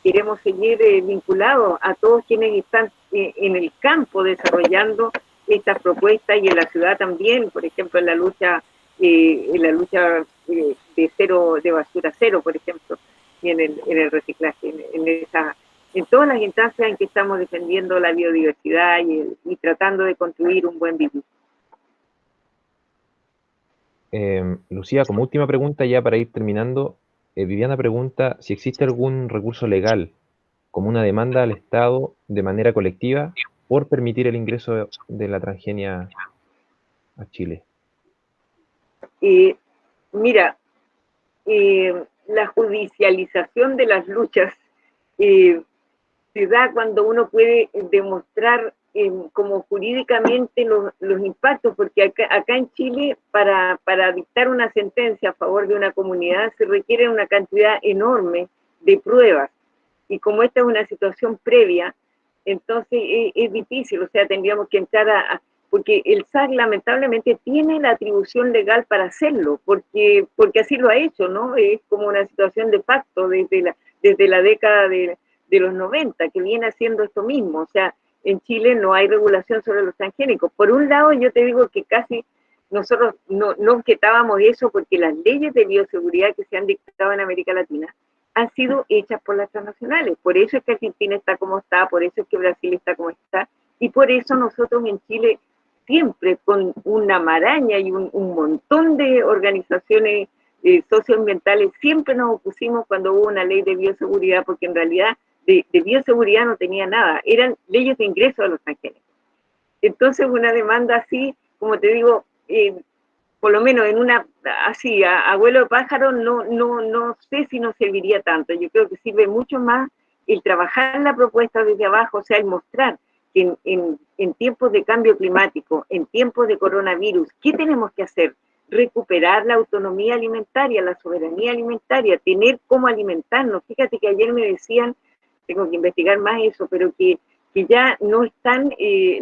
queremos seguir vinculados a todos quienes están en el campo desarrollando estas propuestas y en la ciudad también, por ejemplo, en la lucha de basura cero, por ejemplo, y en el reciclaje, en todas las instancias en que estamos defendiendo la biodiversidad y tratando de construir un buen vivir. Lucía, como última pregunta ya para ir terminando, Viviana pregunta si existe algún recurso legal, como una demanda al Estado de manera colectiva por permitir el ingreso de la transgenia a Chile. Mira, la judicialización de las luchas se da cuando uno puede demostrar como jurídicamente los impactos, porque acá en Chile para dictar una sentencia a favor de una comunidad se requiere una cantidad enorme de pruebas, y como esta es una situación previa, entonces es difícil, o sea, tendríamos que entrar porque el SAC lamentablemente tiene la atribución legal para hacerlo, porque así lo ha hecho, ¿no? Es como una situación de facto desde la década de los 90, que viene haciendo esto mismo. O sea, en Chile no hay regulación sobre los transgénicos. Por un lado, yo te digo que casi nosotros no objetábamos eso porque las leyes de bioseguridad que se han dictado en América Latina han sido hechas por las transnacionales. Por eso es que Argentina está como está, por eso es que Brasil está como está, y por eso nosotros en Chile siempre con una maraña y un montón de organizaciones socioambientales, siempre nos opusimos cuando hubo una ley de bioseguridad, porque en realidad de bioseguridad no tenía nada, eran leyes de ingreso a los transgénicos. Entonces una demanda así, como te digo, por lo menos en una, así, a vuelo de pájaro, no sé si nos serviría tanto. Yo creo que sirve mucho más el trabajar la propuesta desde abajo, o sea, el mostrar que en tiempos de cambio climático, en tiempos de coronavirus, ¿qué tenemos que hacer? Recuperar la autonomía alimentaria, la soberanía alimentaria, tener cómo alimentarnos. Fíjate que ayer me decían, tengo que investigar más eso, pero que ya no están,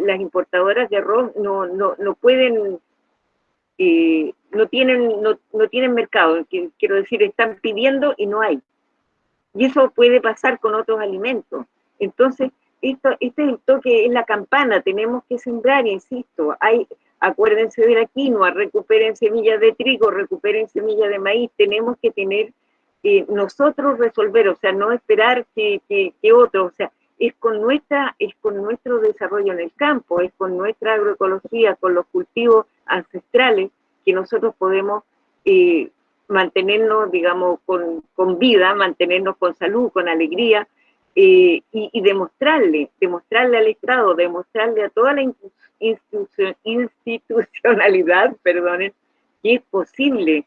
las importadoras de arroz no pueden, no tienen mercado, quiero decir, están pidiendo y no hay. Y eso puede pasar con otros alimentos. Entonces, este es el toque, es la campana, tenemos que sembrar, insisto, hay acuérdense de la quinoa, recuperen semillas de trigo, recuperen semillas de maíz. Tenemos que tener, nosotros resolver, o sea, no esperar que otros, o sea, es con nuestro desarrollo en el campo, es con nuestra agroecología, con los cultivos ancestrales, que nosotros podemos mantenernos, digamos, con vida, mantenernos con salud, con alegría, y demostrarle al Estado, demostrarle a toda la institucionalidad, perdonen, que es posible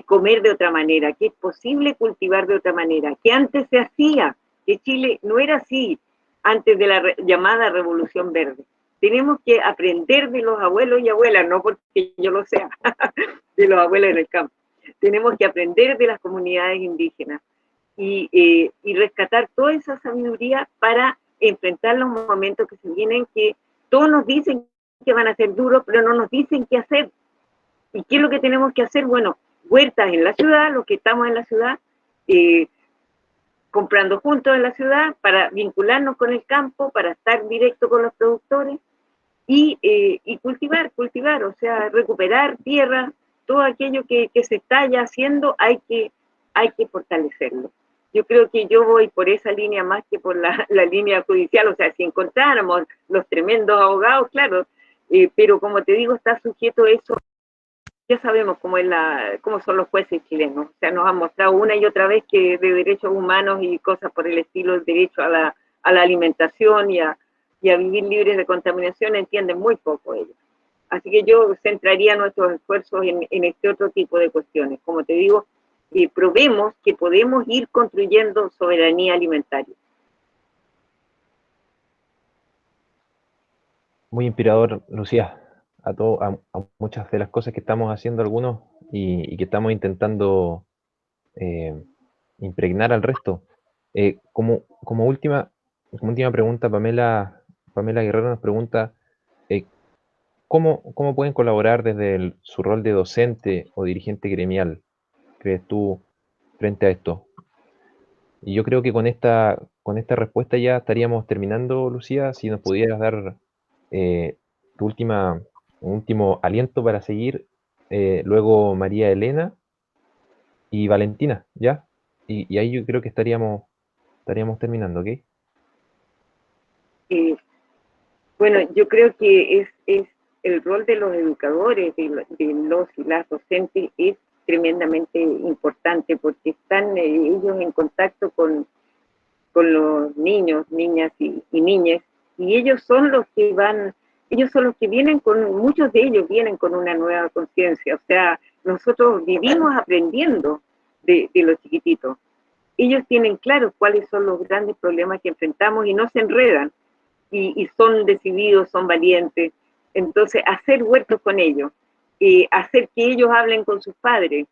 comer de otra manera, que es posible cultivar de otra manera, que antes se hacía, que Chile no era así antes de la llamada Revolución Verde. Tenemos que aprender de los abuelos y abuelas, no porque yo lo sea, de los abuelos en el campo. Tenemos que aprender de las comunidades indígenas y rescatar toda esa sabiduría para enfrentar los momentos que se vienen, que todos nos dicen que van a ser duros, pero no nos dicen qué hacer. ¿Y qué es lo que tenemos que hacer? Bueno, huertas en la ciudad, los que estamos en la ciudad, comprando juntos en la ciudad para vincularnos con el campo, para estar directo con los productores y cultivar, o sea, recuperar tierra, todo aquello que se está ya haciendo hay que fortalecerlo. Yo creo que yo voy por esa línea más que por la línea judicial, o sea, si encontráramos los tremendos abogados, claro, pero como te digo, está sujeto a eso. Ya sabemos cómo son los jueces chilenos, o sea, nos han mostrado una y otra vez que de derechos humanos y cosas por el estilo, el derecho a la alimentación y a vivir libres de contaminación entienden muy poco ellos. Así que yo centraría nuestros esfuerzos en este otro tipo de cuestiones. Como te digo, probemos que podemos ir construyendo soberanía alimentaria. Muy inspirador, Lucía, a muchas de las cosas que estamos haciendo algunos y que estamos intentando impregnar al resto. Como última pregunta, Pamela Guerrero nos pregunta, ¿cómo pueden colaborar desde su rol de docente o dirigente gremial, crees tú, frente a esto? Y yo creo que con esta respuesta ya estaríamos terminando, Lucía, si nos pudieras dar eh, un último aliento para seguir, luego María Elena y Valentina, ¿ya? Y ahí yo creo que estaríamos terminando, ¿ok? Bueno, yo creo que es el rol de los educadores, de los y las docentes, es tremendamente importante porque están ellos en contacto con los niños, niñas y niñas, y ellos son los que vienen muchos de ellos vienen con una nueva conciencia, o sea, nosotros vivimos aprendiendo de los chiquititos. Ellos tienen claro cuáles son los grandes problemas que enfrentamos y no se enredan, y son decididos, son valientes. Entonces, hacer huertos con ellos, hacer que ellos hablen con sus padres,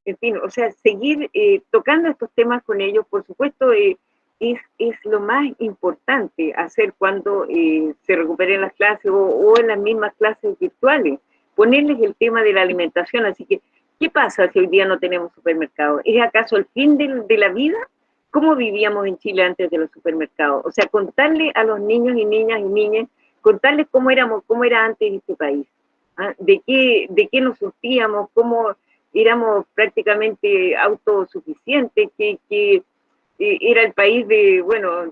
en fin, o sea, seguir tocando estos temas con ellos, por supuesto, es lo más importante hacer cuando se recuperen las clases o en las mismas clases virtuales, ponerles el tema de la alimentación. Así que, ¿qué pasa si hoy día no tenemos supermercado? ¿Es acaso el fin de la vida? ¿Cómo vivíamos en Chile antes de los supermercados? O sea, contarle a los niños y niñas, contarles cómo era antes este país, ¿ah? De qué nos surtíamos, cómo éramos prácticamente autosuficientes, que era el país de, bueno,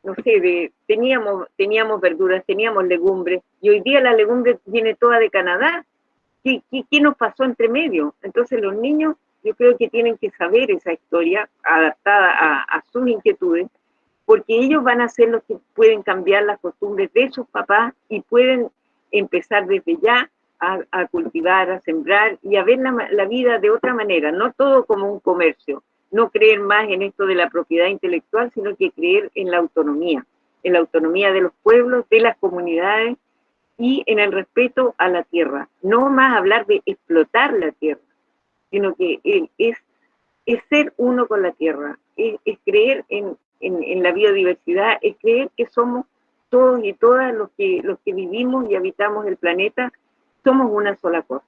no sé, teníamos verduras, teníamos legumbres, y hoy día la legumbre viene toda de Canadá. ¿Qué nos pasó entre medio? Entonces los niños, yo creo que tienen que saber esa historia adaptada a sus inquietudes, porque ellos van a ser los que pueden cambiar las costumbres de sus papás y pueden empezar desde ya a cultivar, a sembrar y a ver la vida de otra manera, no todo como un comercio, no creer más en esto de la propiedad intelectual, sino que creer en la autonomía de los pueblos, de las comunidades y en el respeto a la tierra. No más hablar de explotar la tierra, sino que es ser uno con la tierra, es creer en la biodiversidad, es creer que somos todos y todas los que vivimos y habitamos el planeta, somos una sola cosa.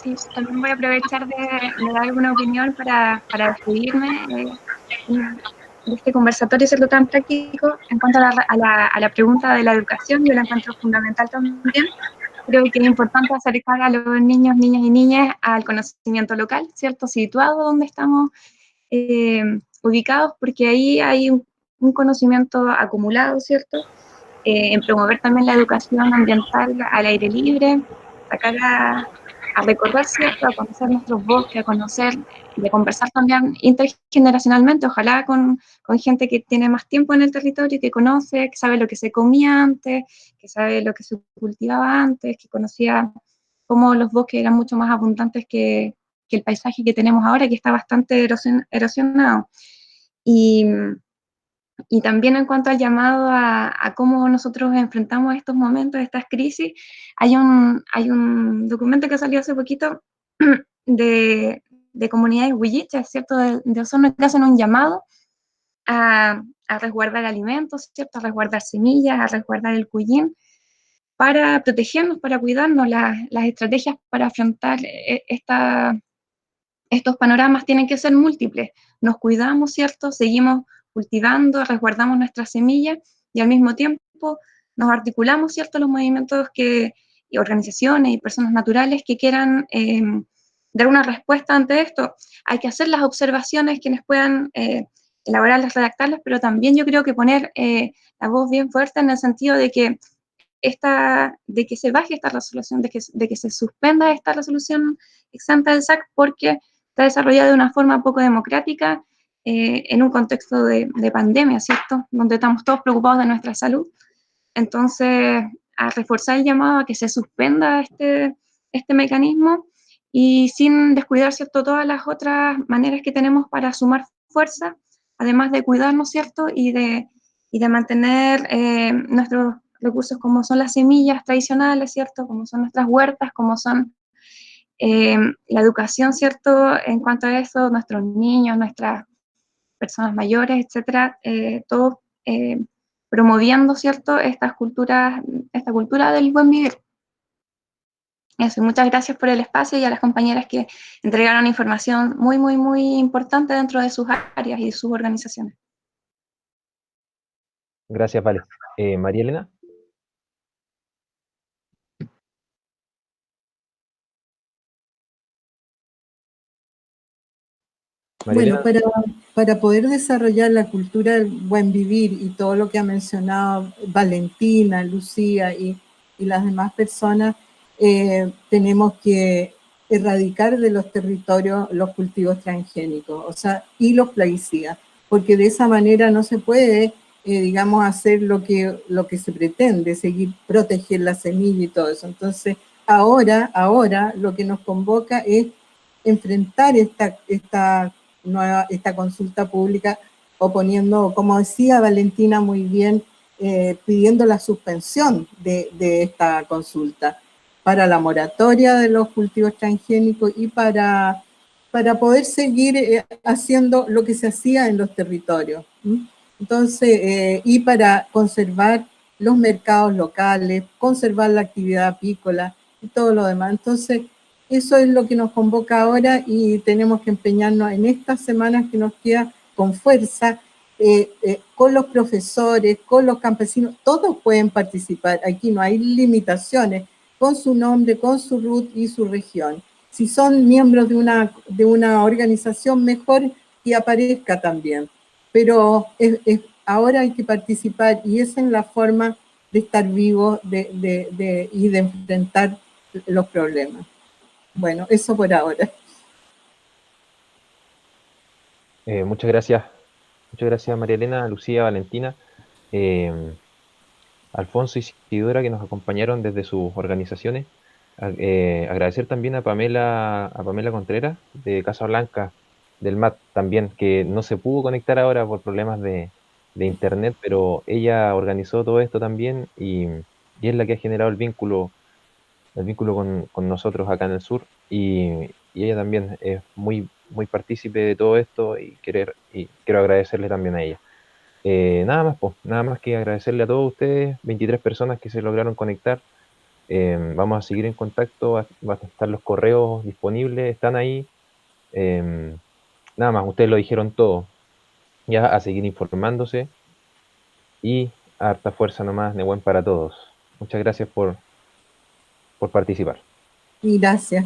Sí, también voy a aprovechar de dar alguna opinión para despedirme de este conversatorio, ¿cierto?, tan práctico. En cuanto a la pregunta de la educación, yo la encuentro fundamental también. Creo que es importante acercar a los niños, niñas y niñas al conocimiento local, ¿cierto?, situado donde estamos ubicados, porque ahí hay un conocimiento acumulado, ¿cierto?, en promover también la educación ambiental al aire libre, sacar a recorrer, ¿cierto?, a conocer nuestros bosques, a conocer y a conversar también intergeneracionalmente, ojalá con gente que tiene más tiempo en el territorio, que conoce, que sabe lo que se comía antes, que sabe lo que se cultivaba antes, que conocía cómo los bosques eran mucho más abundantes que el paisaje que tenemos ahora, que está bastante erosionado. Y también en cuanto al llamado a cómo nosotros enfrentamos estos momentos, estas crisis, hay un documento que salió hace poquito de comunidades huilliches, ¿cierto?, de Osorno, que hacen un llamado a resguardar alimentos, ¿cierto?, a resguardar semillas, a resguardar el cuyín, para protegernos, para cuidarnos. Las estrategias para afrontar estos panoramas tienen que ser múltiples. Nos cuidamos, ¿cierto? Seguimos cultivando, resguardamos nuestras semillas y al mismo tiempo nos articulamos, ¿cierto?, los movimientos y organizaciones y personas naturales que quieran dar una respuesta ante esto. Hay que hacer las observaciones, quienes puedan elaborarlas, redactarlas, pero también yo creo que poner la voz bien fuerte en el sentido de que se baje esta resolución, de que se suspenda esta resolución exenta del SAC, porque está desarrollada de una forma poco democrática en un contexto de pandemia, ¿cierto?, donde estamos todos preocupados de nuestra salud. Entonces, a reforzar el llamado a que se suspenda este mecanismo y sin descuidar, ¿cierto?, todas las otras maneras que tenemos para sumar fuerza, además de cuidarnos, ¿cierto?, y de mantener nuestros recursos como son las semillas tradicionales, ¿cierto?, como son nuestras huertas, como son la educación, ¿cierto?, en cuanto a eso, nuestros niños, nuestras personas mayores, etcétera, todos promoviendo, ¿cierto?, esta cultura del buen vivir. Eso, muchas gracias por el espacio y a las compañeras que entregaron información muy, muy, muy importante dentro de sus áreas y de sus organizaciones. Gracias, Vale. María Elena. Bueno, para poder desarrollar la cultura del buen vivir y todo lo que ha mencionado Valentina, Lucía y las demás personas, tenemos que erradicar de los territorios los cultivos transgénicos, o sea, y los plaguicidas, porque de esa manera no se puede, digamos, hacer lo que se pretende, seguir proteger la semilla y todo eso. Entonces, ahora lo que nos convoca es enfrentar esta consulta pública, oponiendo, como decía Valentina muy bien, pidiendo la suspensión de esta consulta para la moratoria de los cultivos transgénicos y para poder seguir haciendo lo que se hacía en los territorios. Entonces, y para conservar los mercados locales, conservar la actividad apícola y todo lo demás. Entonces, eso es lo que nos convoca ahora y tenemos que empeñarnos en estas semanas que nos queda con fuerza, con los profesores, con los campesinos, todos pueden participar, aquí no hay limitaciones, con su nombre, con su RUT y su región. Si son miembros de una organización, mejor que aparezca también, pero ahora hay que participar y esa es la forma de estar vivo y de enfrentar los problemas. Bueno, eso por ahora. Muchas gracias. Muchas gracias, María Elena, Lucía, Valentina, Alfonso y Isidora, que nos acompañaron desde sus organizaciones. Agradecer también a Pamela Contreras, de Casablanca, del MAT también, que no se pudo conectar ahora por problemas de internet, pero ella organizó todo esto también y es la que ha generado el vínculo con nosotros acá en el sur y ella también es muy, muy partícipe de todo esto y quiero agradecerle también a ella. Nada más que agradecerle a todos ustedes, 23 personas que se lograron conectar. Vamos a seguir en contacto, van a estar los correos disponibles, están ahí. Nada más, ustedes lo dijeron todo. Ya a seguir informándose y harta fuerza nomás, Nehuen para todos. Muchas gracias por participar. Y gracias.